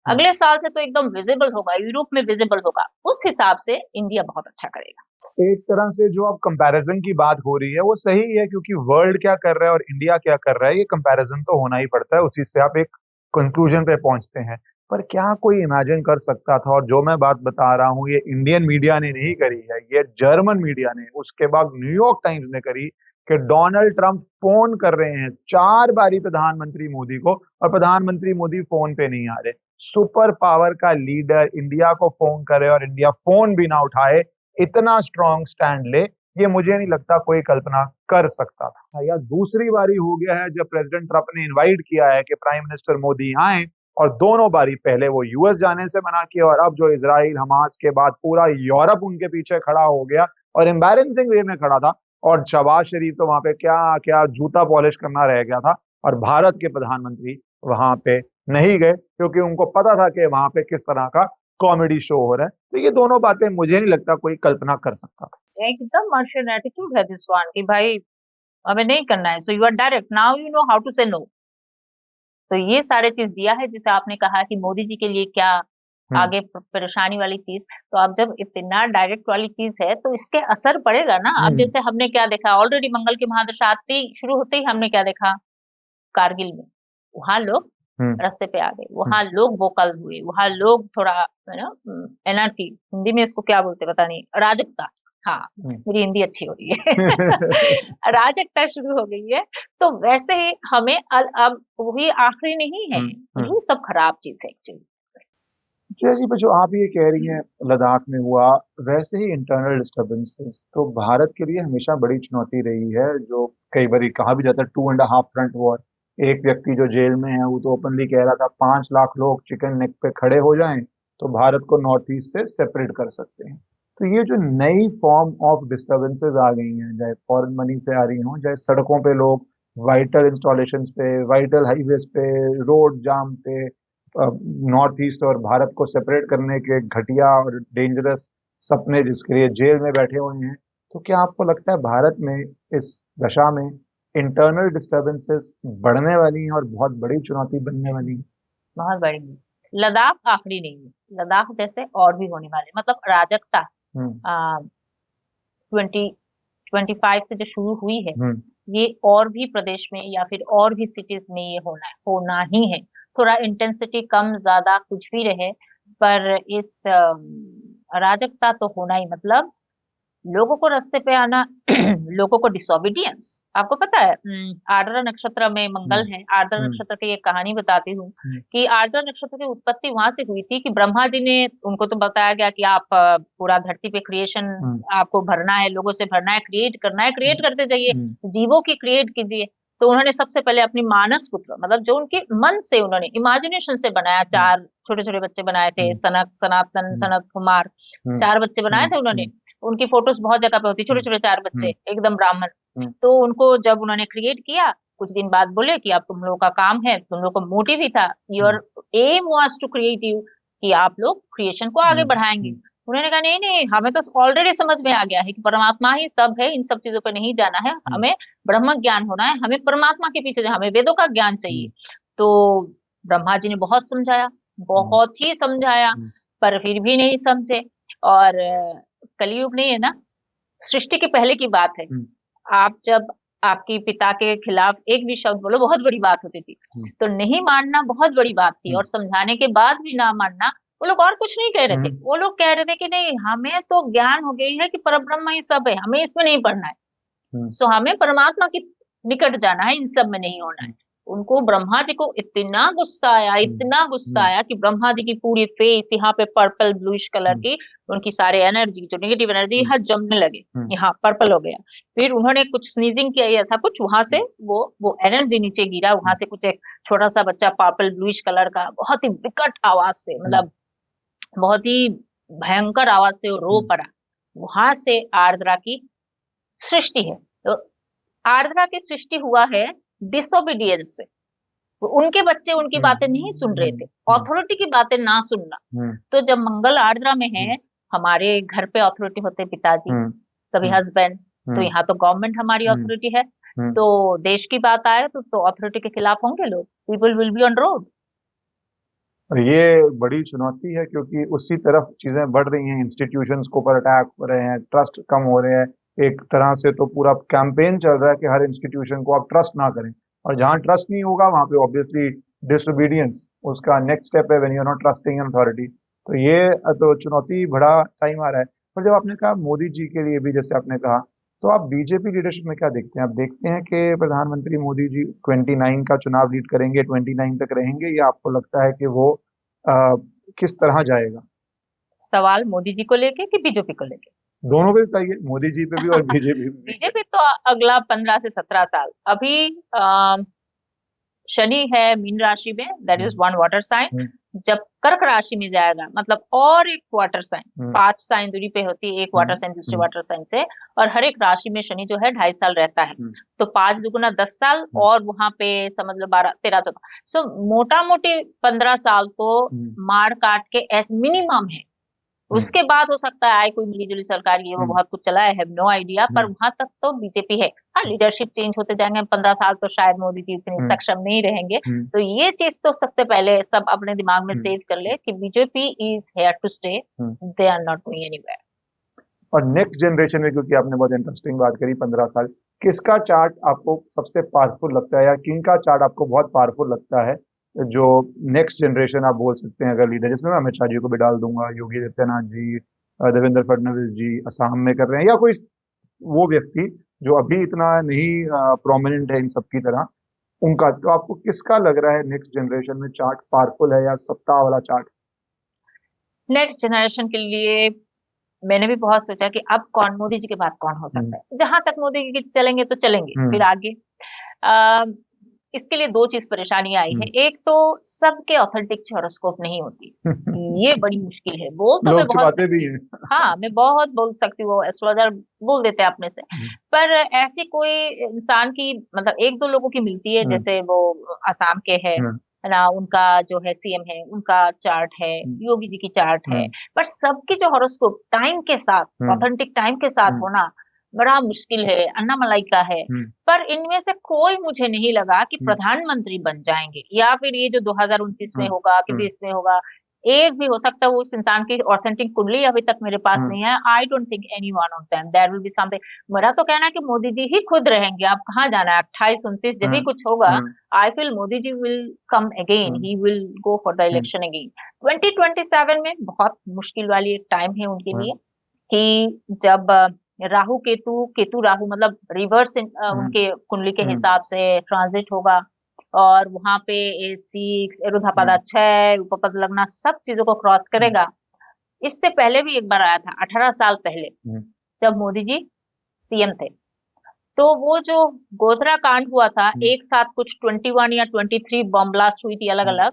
अगले साल से तो एकदम विजिबल होगा, यूरोप में विजिबल होगा, उस हिसाब से इंडिया बहुत अच्छा करेगा। एक तरह से जो अब कंपैरिजन की बात हो रही है वो सही है, क्योंकि वर्ल्ड क्या कर रहा है और इंडिया क्या कर रहा है, ये कंपैरिजन तो होना ही पड़ता है, उसी से आप एक कंक्लूजन पे पहुंचते हैं। पर क्या कोई इमेजिन कर सकता था, और जो मैं बात बता रहा हूँ ये इंडियन मीडिया ने नहीं करी है, ये जर्मन मीडिया ने, उसके बाद न्यूयॉर्क टाइम्स ने करी, कि डोनाल्ड ट्रंप फोन कर रहे हैं 4 बारी प्रधानमंत्री मोदी को, और प्रधानमंत्री मोदी फोन पे नहीं आ रहे। सुपर पावर का लीडर इंडिया को फोन करे और इंडिया फोन भी ना उठाए, इतना स्ट्रॉन्ग स्टैंड ले, ये मुझे नहीं लगता कोई कल्पना कर सकता था। या दूसरी बारी हो गया है जब प्रेसिडेंट ट्रंप ने इनवाइट किया है कि प्राइम मिनिस्टर मोदी आए, और दोनों बारी, पहले वो यूएस जाने से मना किया, और अब जो इजराइल हमास के बाद पूरा यूरोप उनके पीछे खड़ा हो गया और एम्बैरेसिंग वे में खड़ा था, और शहबाज शरीफ तो वहां पे क्या क्या जूता पॉलिश करना रह गया था, और भारत के प्रधानमंत्री वहां पे नहीं गए, क्योंकि उनको पता था कि वहां पे किस तरह का कॉमेडी शो हो रहा है। तो ये दोनों बातें मुझे नहीं लगता कोई कल्पना कर सकता था। एकदम मर्शियन एटीट्यूड है दिस वन, कि भाई हमें नहीं करना है, so you are direct, now you know how to say no. तो ये सारे चीज दिया है, जिसे आपने कहा कि मोदी जी के लिए क्या आगे परेशानी वाली चीज, तो अब जब इतना डायरेक्ट वाली चीज है तो इसके असर पड़ेगा ना। अब जैसे हमने क्या देखा ऑलरेडी, मंगल की महादशा आते ही शुरू होते ही हमने क्या देखा, कारगिल में वहां लोग रास्ते पे आ गए, वहां लोग वोकल हुए, वहां लोग थोड़ा एनआरटी, हिंदी में इसको क्या बोलते पता नहीं, अराजकता, हाँ मेरी हिंदी अच्छी हो रही है अराजकता शुरू हो गई है। तो वैसे ही हमें अब वही आखिरी नहीं है, यही सब खराब चीज है एक्चुअली। जैसे जी जो आप ये कह रही हैं लद्दाख में हुआ, वैसे ही इंटरनल डिस्टर्बेंसेस तो भारत के लिए हमेशा बड़ी चुनौती रही है, जो कई बार कहा भी जाता है 2.5 फ्रंट वॉर। एक व्यक्ति जो जेल में है वो तो ओपनली कह रहा था 5 लाख लोग चिकन नेक पे खड़े हो जाएं तो भारत को नॉर्थ ईस्ट से सेपरेट कर सकते हैं। तो ये जो नई फॉर्म ऑफ डिस्टर्बेंसेस आ गई हैं, चाहे फॉरेन मनी से आ रही हों, चाहे सड़कों पे लोग वाइटल इंस्टॉलेशन पे, वाइटल हाईवेज पे, रोड जाम पे, नॉर्थ ईस्ट और भारत को सेपरेट करने के घटिया और डेंजरस सपने जिसके लिए जेल में बैठे हुए हैं, तो क्या आपको लगता है भारत में इस दशा में इंटरनल डिस्टर्बेंसेस बढ़ने वाली हैं और बहुत बड़ी चुनौती बनने वाली है? बहुत बड़ी है। लद्दाख आखिरी नहीं है, लद्दाख जैसे और भी होने वाले, मतलब अराजकता 2025 से जो शुरू हुई है, ये और भी प्रदेश में या फिर और भी सिटीज में ये होना ही है। थोड़ा इंटेंसिटी कम ज्यादा कुछ भी रहे, पर इस अराजकता तो होना ही, मतलब लोगों को रास्ते पे आना लोगों को डिसोबीडियंस। आपको पता है आर्द्रा नक्षत्र में मंगल है, आर्द्रा नक्षत्र की एक कहानी बताती हूँ कि आर्द्रा नक्षत्र की उत्पत्ति वहां से हुई थी कि ब्रह्मा जी ने, उनको तो बताया गया कि आप पूरा धरती पे क्रिएशन आपको भरना है, लोगों से भरना है, क्रिएट करना है, क्रिएट करते जाइए, जीवों की क्रिएट कीजिए। तो उन्होंने सबसे पहले अपनी मानस पुत्र, मतलब जो उनके मन से उन्होंने इमेजिनेशन से बनाया, 4 छोटे छोटे बच्चे बनाए थे, सनक, सनातन, सनत कुमार, 4 बच्चे बनाए थे उन्होंने। उनकी फोटोज बहुत जगह पे होती, छोटे छोटे 4 बच्चे एकदम ब्राह्मण। तो उनको जब उन्होंने क्रिएट किया, कुछ दिन बाद बोले कि अब तुम लोगों का काम है, तुम लोग का मोटिव ही था, your aim was to create you, कि आप लोग क्रिएशन को आगे बढ़ाएंगे। उन्होंने कहा नहीं नहीं, हमें तो ऑलरेडी समझ में आ गया है कि परमात्मा ही सब है, इन सब चीजों पे नहीं जाना है, हमें ब्रह्म ज्ञान होना है, हमें परमात्मा के पीछे हमें वेदों का ज्ञान चाहिए। तो ब्रह्मा जी ने बहुत समझाया, बहुत ही समझाया, पर फिर भी नहीं समझे। और कलयुग नहीं है ना, सृष्टि के पहले की बात है, आप जब आपके पिता के खिलाफ एक भी शब्द बोलो बहुत बड़ी बात होती थी, तो नहीं मानना बहुत बड़ी बात थी, और समझाने के बाद भी ना मानना, वो लोग और कुछ नहीं कह रहे थे, वो लोग कह रहे थे कि नहीं हमें तो ज्ञान हो गई है कि परब्रह्म ही सब है, हमें इसमें नहीं पढ़ना है, सो हमें परमात्मा के निकट जाना है, इन सब में नहीं होना है। उनको ब्रह्मा जी को इतना गुस्सा आया कि ब्रह्मा जी की पूरी फेस यहाँ पे पर्पल ब्लूइश कलर की, उनकी सारे एनर्जी जो नेगेटिव एनर्जी यहाँ जमने लगे, यहाँ पर्पल हो गया। फिर उन्होंने कुछ स्नीजिंग किया या ऐसा कुछ, वहां से वो एनर्जी नीचे गिरा, वहां से कुछ एक छोटा सा बच्चा पर्पल ब्लूइश कलर का बहुत ही विकट आवाज से, मतलब बहुत ही भयंकर आवाज से वो रो पड़ा। वहां से आर्द्रा की सृष्टि है। तो आर्द्रा की सृष्टि हुआ है डिसोबीडियंस से। तो उनके बच्चे उनकी बातें नहीं सुन रहे थे, अथॉरिटी की बातें ना सुनना। तो जब मंगल आर्द्रा में है, हमारे घर पे अथॉरिटी होते पिताजी, कभी हस्बैंड, तो यहाँ तो गवर्नमेंट हमारी अथॉरिटी है। तो देश की बात आए तो अथॉरिटी के खिलाफ होंगे लोग, people will be on road. और ये बड़ी चुनौती है क्योंकि उसी तरफ चीजें बढ़ रही हैं, इंस्टीट्यूशंस को पर अटैक हो रहे हैं, ट्रस्ट कम हो रहे हैं। एक तरह से तो पूरा कैंपेन चल रहा है कि हर इंस्टीट्यूशन को आप ट्रस्ट ना करें, और जहां ट्रस्ट नहीं होगा वहां पे ऑब्वियसली डिसोबीडियंस उसका नेक्स्ट स्टेप है, when you are not trusting authority. तो ये तो चुनौती बड़ा टाइम आ रहा है। पर जब आपने कहा मोदी जी के लिए भी, जैसे आपने कहा, तो आप बीजेपी लीडरशिप में क्या देखते हैं? आप देखते हैं कि प्रधानमंत्री मोदी जी 29 का चुनाव लीड करेंगे, 29 तक रहेंगे, या आपको लगता है कि वो अ, किस तरह जाएगा? सवाल मोदी जी को लेके कि बीजेपी को लेके? दोनों पे बताइए, मोदी जी पे भी और बीजेपी पे भी। बीजेपी तो अगला 15 से 17 साल अभी शनि है मीन राशि में, that is one water sign. जब कर्क राशि में जाएगा, मतलब और एक वाटर साइन, 5 साइन दूरी पे होती है एक वाटर साइन दूसरे वाटर साइन से, और हर एक राशि में शनि जो है 2.5 साल रहता है। तो 5 दुगुना 10 साल, और वहां पे समझ लो 12 13 तो, सो मोटा मोटी 15 साल तो मार काट के एस मिनिमम है। उसके बाद हो सकता है आए कोई मिलीजुली सरकार, ये वो बहुत कुछ चला है, हैव नो आइडिया, पर वहां तक तो बीजेपी है। हाँ, लीडरशिप चेंज होते जाएंगे, 15 साल तो शायद मोदी जी इतने सक्षम नहीं रहेंगे। तो ये चीज तो सबसे पहले सब अपने दिमाग में सेव कर ले कि BJP is here to stay, they are not going anywhere. और नेक्स्ट जनरेशन में, क्योंकि आपने बहुत इंटरेस्टिंग बात करी, 15 साल, किसका चार्ट आपको सबसे पावरफुल लगता है, या किनका चार्ट आपको बहुत पावरफुल लगता है, जो नेक्स्ट जनरेशन आप बोल सकते हैं अगर लीडर, जिसमें मैं अमित शाह जी को भी डाल दूंगा, योगी आदित्यनाथ जी, देवेंद्र फडणवीस जी असम में कर रहे हैं, या कोई वो व्यक्ति जो अभी इतना नहीं प्रोमिनेंट है इन सब की तरह, उनका, तो आपको किसका लग रहा है नेक्स्ट जनरेशन में चार्ट पावरफुल है, या सत्ता वाला चार्ट? नेक्स्ट जनरेशन के लिए मैंने भी बहुत सोचा कि अब कौन, मोदी जी के बाद कौन हो सकता है। जहां तक मोदी जी चलेंगे तो चलेंगे, फिर आगे इसके लिए 2 चीज परेशानी आई है। एक तो सबके ऑथेंटिक हॉरोस्कोप नहीं होती, ये बड़ी मुश्किल है। बोल तो मैं बहुत भी हैं। हाँ, मैं बहुत बोल सकती हूँ, एस्ट्रोलॉजर बोल देते हैं अपने से, पर ऐसी कोई इंसान की, मतलब 1-2 लोगों की मिलती है, जैसे वो असम के है ना, उनका जो है सीएम है, उनका चार्ट है, योगी जी की चार्ट है, पर सबकी जो हॉरोस्कोप टाइम के साथ, ऑथेंटिक टाइम के साथ होना बड़ा मुश्किल है। अन्नामलाई का है, पर इनमें से कोई मुझे नहीं लगा कि प्रधानमंत्री बन जाएंगे, या फिर ये जो 2029 में होगा कि 20 में होगा, एक भी हो सकता है। वो उस इंसान की ऑथेंटिक कुंडली अभी तक मेरे पास नहीं है। I don't think any one of them, there will be something. मेरा तो कहना है कि मोदी जी ही खुद रहेंगे, आप कहाँ जाना है। 28-29 जब भी कुछ होगा, I feel Modi ji will come again, he will go for the election again. 2027 में बहुत मुश्किल वाली एक टाइम है उनके लिए, कि जब केतु राहु मतलब रिवर्स उनके कुंडली के हिसाब से ट्रांजिट होगा, और वहां पे A6 एरुधापादा 6 उपपद लगना सब चीजों को क्रॉस करेगा। इससे पहले भी एक बार आया था 18 साल पहले, जब मोदी जी सीएम थे। तो वो जो गोधरा कांड हुआ था, एक साथ कुछ 21 या 23 बम ब्लास्ट हुई थी अलग अलग,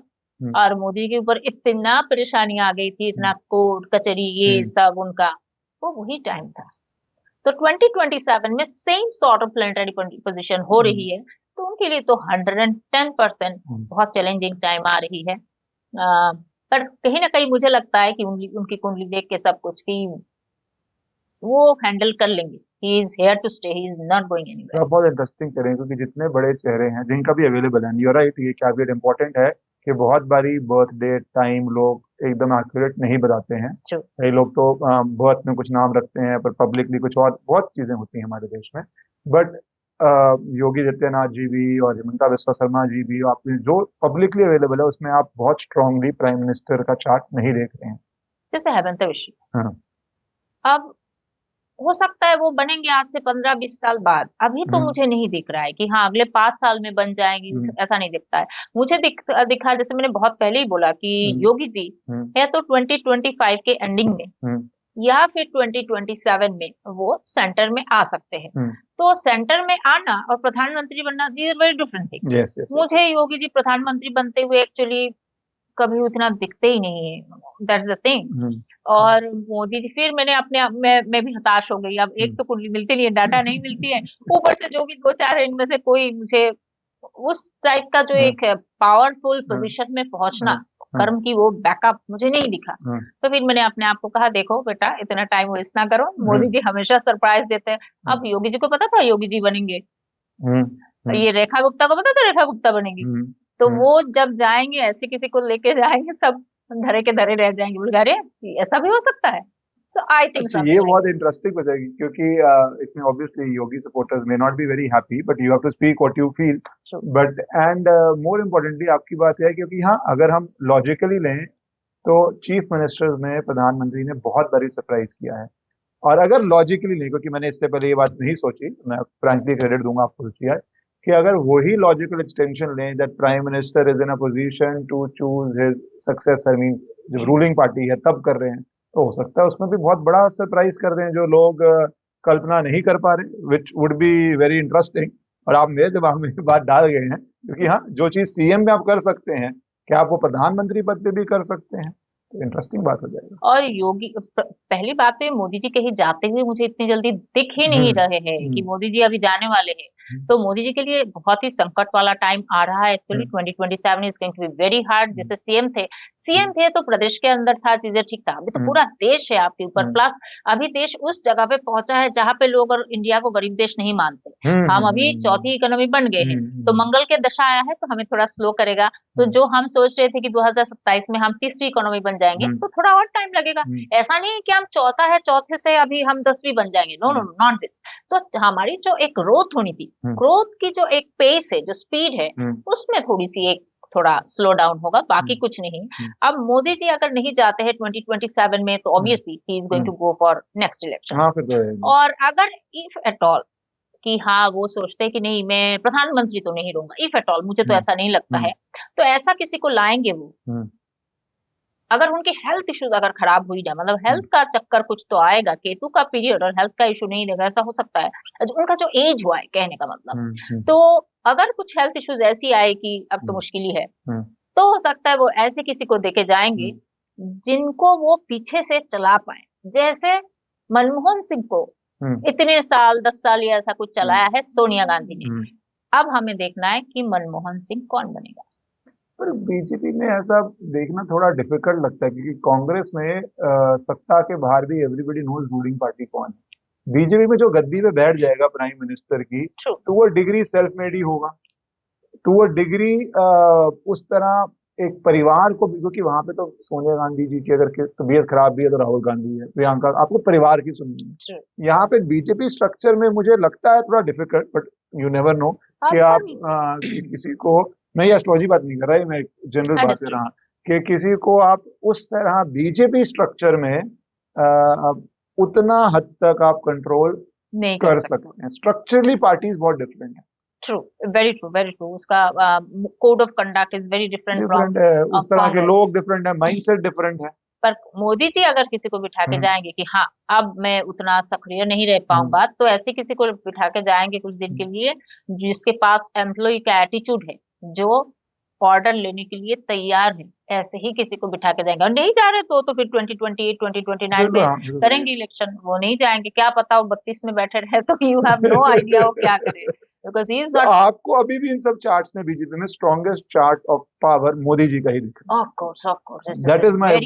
और मोदी के ऊपर इतना परेशानी आ गई थी, इतना कोर्ट कचहरी ये सब उनका, वो वही टाइम था। तो 2027 में same sort of planetary position हो रही है, तो उनके लिए तो 110% बहुत चैलेंजिंग टाइम आ रही है। पर कहीं ना कहीं मुझे लगता है कि उनकी कुंडली देख के सब कुछ की वो हैंडल कर लेंगे। He is here to stay, he is not going anywhere. आप बहुत इंटरेस्टिंग कह रहे हैं, क्योंकि जितने बड़े चेहरे हैं जिनका भी अवेलेबल है, यू आर राइट, ये क्या इम्पोर्टेंट है कि बहुत बारी बर्थ डेट टाइम लोग एकदम एक्यूरेट नहीं बताते हैं। कई लोग तो बर्थ में कुछ नाम रखते हैं पर पब्लिकली कुछ और, बहुत चीजें होती हैं हमारे देश में। बट योगी आदित्यनाथ जी भी और हिमंता बिस्वा शर्मा जी भी, आप जो पब्लिकली अवेलेबल है उसमें आप बहुत स्ट्रांगली प्राइम मिनिस्टर का चार्ट नहीं देख रहे हैं। जैसे हेमंत विश्व, हाँ। अब हो सकता है वो बनेंगे आज से 15-20 साल बाद। अभी तो मुझे नहीं दिख रहा है कि हाँ अगले 5 साल में बन जाएंगी, ऐसा नहीं दिखता है। मुझे दिखा, जैसे मैंने बहुत पहले ही बोला कि योगी जी है तो 2025 के एंडिंग में या फिर 2027 में वो सेंटर में आ सकते हैं। तो सेंटर में आना और प्रधानमंत्री बनना, these are very different thing. Yes yes मुझे योगी जी प्रधानमंत्री बनते हुए एक्चुअली कभी उतना दिखते ही नहीं है, दैट्स द थिंग। और मोदी जी, फिर मैंने अपने आप मैं भी हताश हो गई। अब एक तो कुंडली मिलती नहीं है, डाटा नहीं मिलती है, ऊपर से जो भी दो चार है इनमें से कोई मुझे उस टाइप का जो एक पावरफुल पोजीशन में पहुंचना, कर्म की वो बैकअप मुझे नहीं दिखा। तो फिर मैंने अपने आप को कहा देखो बेटा इतना टाइम वेस्ट ना करो, मोदी जी हमेशा सरप्राइज देते हैं। अब योगी जी को पता था योगी जी बनेंगे, ये रेखा गुप्ता को पता था रेखा गुप्ता बनेगी, तो वो जब जाएंगे ऐसे किसी को लेके जाएंगे, सब धरे के धरे रह जाएंगे, बोलेंगे अरे ऐसा भी हो सकता है। सो आई थिंक अच्छा, ये बहुत इंटरेस्टिंग हो जाएगी क्योंकि इसमें obviously Yogi supporters may not be very happy, but you have to speak what you feel. But and more importantly आपकी बात है क्योंकि हाँ, अगर हम लॉजिकली लें तो चीफ मिनिस्टर्स में प्रधानमंत्री ने बहुत बड़ी सरप्राइज किया है। और अगर लॉजिकली नहीं, क्योंकि मैंने इससे पहले ये बात नहीं सोची, मैं फ्रैंकली क्रेडिट दूंगा आपको किया है कि अगर वही लॉजिकल एक्सटेंशन लें that prime minister is in a position to choose his successor, mean जो रूलिंग पार्टी है तब कर रहे हैं, तो हो सकता है उसमें भी बहुत बड़ा सरप्राइज कर दें जो लोग कल्पना नहीं कर पा रहे, which would be very interesting. और आप मेरे दिमाग में बात डाल गए हैं क्योंकि हाँ, जो चीज सीएम में आप कर सकते हैं क्या आप वो प्रधानमंत्री पद पे भी कर सकते हैं, तो इंटरेस्टिंग बात हो जाएगी। और योगी पहली बात तो मोदी जी कहीं जाते हुए मुझे इतनी जल्दी दिख ही नहीं रहे हैं कि मोदी जी अभी जाने वाले हैं। तो मोदी जी के लिए बहुत ही संकट वाला टाइम आ रहा है actually. 2027 is going to be very hard. जैसे सीएम थे तो प्रदेश के अंदर था, चीजें ठीक था, अभी तो पूरा देश है आपके ऊपर। प्लस अभी देश उस जगह पे पहुंचा है जहां पे लोग और इंडिया को गरीब देश नहीं मानते। हम अभी चौथी इकोनॉमी बन गए हैं, तो मंगल के दशा आया है तो हमें थोड़ा स्लो करेगा। तो जो हम सोच रहे थे कि 2027 में हम तीसरी इकोनॉमी बन जाएंगे, तो थोड़ा और टाइम लगेगा। ऐसा नहीं कि हम चौथा है, चौथे से अभी हम 10वीं बन जाएंगे, नो नो नॉट दिस। तो हमारी जो एक ग्रोथ होनी थी, ग्रोथ की जो एक पेस है, जो स्पीड है, उसमें थोड़ी सी एक थोड़ा स्लो डाउन होगा, बाकी कुछ नहीं। अब मोदी जी अगर नहीं जाते हैं 2027 में तो obviously he is going to go for next election. और अगर इफ एट ऑल कि हाँ वो सोचते हैं कि नहीं मैं प्रधानमंत्री तो नहीं रहूंगा, इफ एट ऑल, मुझे तो ऐसा नहीं लगता है, तो ऐसा किसी को लाएंगे वो, अगर उनके हेल्थ इश्यूज अगर खराब हुई जाए, मतलब हेल्थ का चक्कर कुछ तो आएगा, केतु का पीरियड और हेल्थ का इशू नहीं रहेगा, ऐसा हो सकता है। उनका जो एज हुआ है कहने का मतलब, तो अगर कुछ हेल्थ इश्यूज ऐसी आए कि अब तो मुश्किल ही है, तो हो सकता है वो ऐसे किसी को देके जाएंगे जिनको वो पीछे से चला पाए। जैसे मनमोहन सिंह को इतने साल 10 साल या ऐसा कुछ चलाया है सोनिया गांधी ने। अब हमें देखना है कि मनमोहन सिंह कौन बनेगा। पर बीजेपी में ऐसा देखना थोड़ा डिफिकल्ट लगता है क्योंकि कांग्रेस में सत्ता के बाहर भी एवरीबडी नोज रूलिंग पार्टी कौन है। बीजेपी में जो गद्दी पे बैठ जाएगा प्राइम मिनिस्टर की, तो वो डिग्री सेल्फ मेड ही होगा, तो वो डिग्री उस तरह एक परिवार को, क्योंकि वहां पे तो सोनिया गांधी जी की अगर तबीयत खराब भी है तो राहुल गांधी है, प्रियंका, आपको परिवार की सुननी है। यहाँ पे बीजेपी स्ट्रक्चर में मुझे लगता है थोड़ा difficult, but you never know कि आप किसी को, मैं ये एस्ट्रोलॉजी बात नहीं कर रहा, मैं जनरल बात कर रहा कि किसी को आप उस तरह बीजेपी स्ट्रक्चर में उतना हद तक आप कंट्रोल नहीं कर सकते हैं। स्ट्रक्चरली पार्टीज बहुत डिफरेंट है। True, very true, very true. उसका code of conduct is very different है, उस तरह के लोग डिफरेंट है, माइंडसेट डिफरेंट है। पर मोदी जी अगर किसी को बिठा के जाएंगे कि हाँ अब मैं उतना सक्रिय नहीं रह पाऊंगा, तो ऐसे किसी को बिठा के जाएंगे कुछ दिन के लिए जिसके पास एम्प्लॉय का एटीट्यूड है, जो ऑर्डर लेने के लिए तैयार है, ऐसे ही किसी को बिठा के जाएंगे। और नहीं जा रहे तो फिर 2028 2029 में करेंगे इलेक्शन। वो नहीं जाएंगे, क्या पता वो 32 में बैठे रहे, तो यू हैव नो आइडिया वो क्या करे, because he is not। आपको अभी भी इन सब चार्ट्स में बीजेपी में strongest chart of power Modi ji का ही दिख रहा है। Of course, that is my,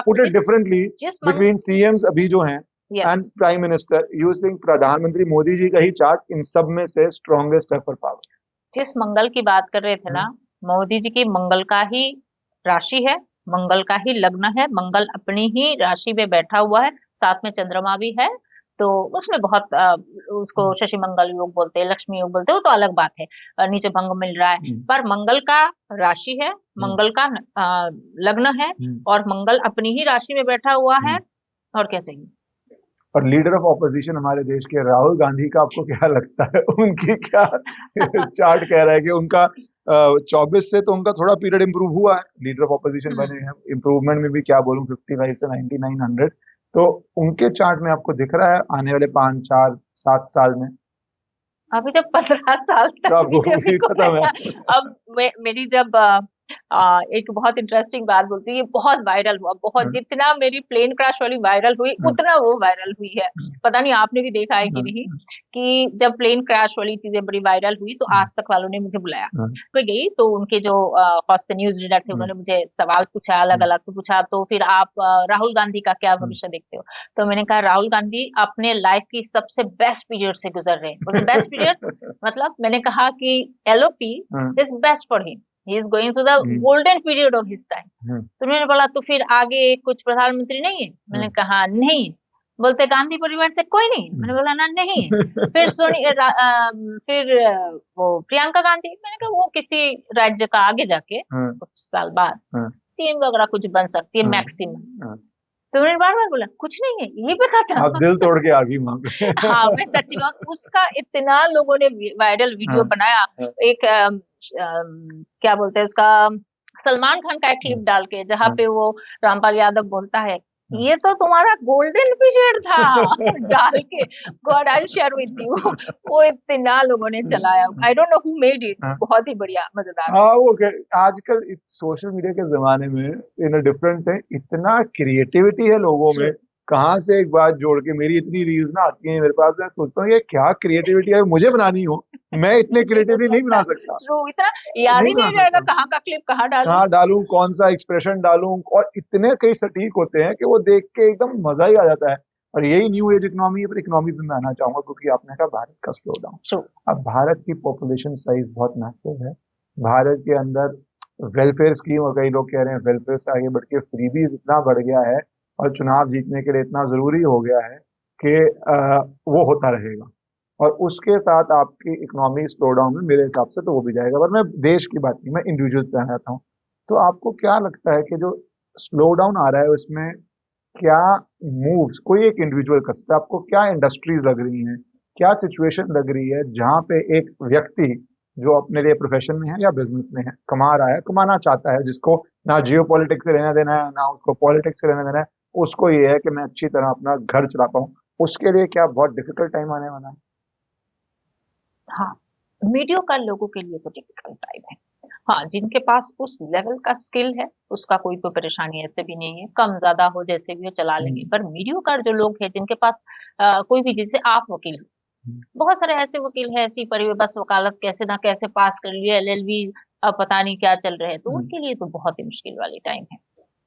put it differently between CMs अभी जो हैं and prime minister, you think प्रधानमंत्री मोदी जी का ही चार्ट इन सब में से स्ट्रॉन्गेस्ट है फॉर पावर। जिस मंगल की बात कर रहे थे ना, मोदी जी की मंगल का ही राशि है, मंगल का ही लग्न है, मंगल अपनी ही राशि में बैठा हुआ है, साथ में चंद्रमा भी है, तो उसमें बहुत उसको शशि मंगल योग बोलते हैं, लक्ष्मी योग बोलते हैं, वो तो अलग बात है, नीचे भंग मिल रहा है। पर मंगल का राशि है, मंगल का लग्न है, और मंगल अपनी ही राशि में बैठा हुआ है, और क्या चाहिए। और लीडर ऑफ ऑपोजिशन हमारे देश के राहुल गांधी का आपको क्या लगता है? उनकी क्या चार्ट कह रहा है कि उनका 24 से तो उनका थोड़ा पीरियड इंप्रूव हुआ है, लीडर ऑफ ऑपोजिशन बने हैं, इंप्रूवमेंट में भी क्या बोलूं 55 से 9900, तो उनके चार्ट में आपको दिख रहा है आने वाले 5 4 7 साल में? अभी तो 15 साल तक तो आपको बीजेपी भी को खत्म है। है। अब मेरी जब एक बहुत इंटरेस्टिंग बात बोलती है, ये बहुत वायरल हुआ, बहुत, हाँ, जितना मेरी प्लेन क्रैश वाली वायरल हुई हाँ, उतना वो वायरल हुई है। हाँ, पता नहीं आपने भी देखा है कि हाँ, नहीं, कि जब प्लेन क्रैश वाली चीजें बड़ी वायरल हुई तो हाँ, आज तक वालों ने मुझे बुलाया। हाँ, मैं गई तो उनके जो हौस न्यूज रीडर थे हाँ, उन्होंने मुझे सवाल पूछा, अलग हाँ, अलग तो पूछा, तो फिर आप राहुल गांधी का क्या हाँ। भविष्य देखते हो? तो मैंने कहा राहुल गांधी अपने लाइफ की सबसे बेस्ट पीरियड से गुजर रहे हैं। बोले बेस्ट पीरियड मतलब? मैंने कहा कि एलओपी हाँ, is best for him, he is going to the hmm, golden period of his time. हाँ, तो उन्होंने बोला तो फिर आगे कुछ प्रधानमंत्री नहीं है? हाँ, मैंने कहा नहीं। बोलते गांधी परिवार से कोई नहीं? मैंने बोला ना नहीं। फिर वो प्रियंका गांधी, मैंने कहा वो किसी राज्य का आगे जाके हाँ, कुछ साल बाद हाँ, सीएम वगैरह कुछ बन सकती है हाँ, मैक्सिमम। हाँ। तो उन्होंने बार बार बोला कुछ नहीं है, यही पे आप दिल खत्म। तोड़ के आ गई वहां पे। हाँ, मैं सच्ची कहूँ, उसका इतना लोगों ने वायरल हाँ, वीडियो बनाया। हाँ, एक क्या बोलते हैं उसका, सलमान खान का एक हाँ, क्लिप डाल के, जहाँ हाँ, पे वो रामपाल यादव बोलता है हाँ। ये तो तुम्हारा गोल्डन पीरियड था। डाल के, God I share with you. वो इतना लोगों ने चलाया, I don't know who made it, हाँ, बहुत ही बढ़िया मजेदार। हाँ, वो आजकल सोशल मीडिया के जमाने में इन डिफरेंट है, इतना क्रिएटिविटी है लोगों ट्रू, में। कहाँ से एक बात जोड़ के मेरी इतनी रील्स ना आती हैं मेरे पास, मैं सोचता हूँ ये क्या क्रिएटिविटी है, मुझे बनानी हो, मैं इतने नहीं हो क्रिएटिवली नहीं सकता। बना सकता, ट्रू, इतना याद नहीं ही बना नहीं रहेगा सकता। कहाँ का क्लिप कहाँ डालूं। कहाँ डालूं, कौन सा एक्सप्रेशन डालूं, और इतने कई सटीक होते हैं कि वो देख के एकदम मजा ही आ जाता है। और यही न्यू एज इकोनॉमी, पर इकोनॉमी पे मैं आना चाहूंगा, क्योंकि आपने कहा भारत का स्लो डाउन। ट्रू। अब भारत की पॉपुलेशन साइज बहुत मैसिव है। भारत के अंदर वेलफेयर स्कीम, और कई लोग कह रहे हैं वेलफेयर से आगे बढ़ के फ्रीबीज इतना बढ़ गया है, और चुनाव जीतने के लिए इतना जरूरी हो गया है कि वो होता रहेगा। और उसके साथ आपकी इकोनॉमी स्लो डाउन में मेरे हिसाब से तो वो भी जाएगा, पर मैं देश की बात नहीं, मैं इंडिविजुअल पे आना चाहता हूँ। तो आपको क्या लगता है कि जो स्लो डाउन आ रहा है उसमें क्या मूव्स कोई एक इंडिविजुअल कर सकता है? आपको क्या इंडस्ट्रीज लग रही हैं, क्या सिचुएशन लग रही है जहां पे एक व्यक्ति जो अपने लिए प्रोफेशन में है या बिजनेस में है, कमा रहा है, कमाना चाहता है, जिसको ना जियो पॉलिटिक्स से लेना देना है ना उसको पॉलिटिक्स से लेना देना है, उसको ये है कि मैं अच्छी तरह अपना घर चला पाऊँ, उसके लिए क्या बहुत डिफिकल्ट टाइम आने वाला है? हाँ, मीडियोकर लोगों के लिए तो डिफिकल्ट टाइम है। हाँ, जिनके पास उस लेवल का स्किल है, उसका कोई परेशानी ऐसे भी नहीं है, कम ज्यादा हो जैसे भी हो चला लेंगे। हम्म, पर मीडियोकर जो लोग हैं जिनके पास कोई भी, जैसे आप वकील हो, हम्म, बहुत सारे ऐसे वकील हैं, ऐसी पढ़ी हुई, बस वकालत कैसे ना कैसे पास कर लिए, एलएलबी, अब पता नहीं क्या चल रहे हैं, तो हम्म, उनके लिए तो बहुत ही मुश्किल वाली टाइम है।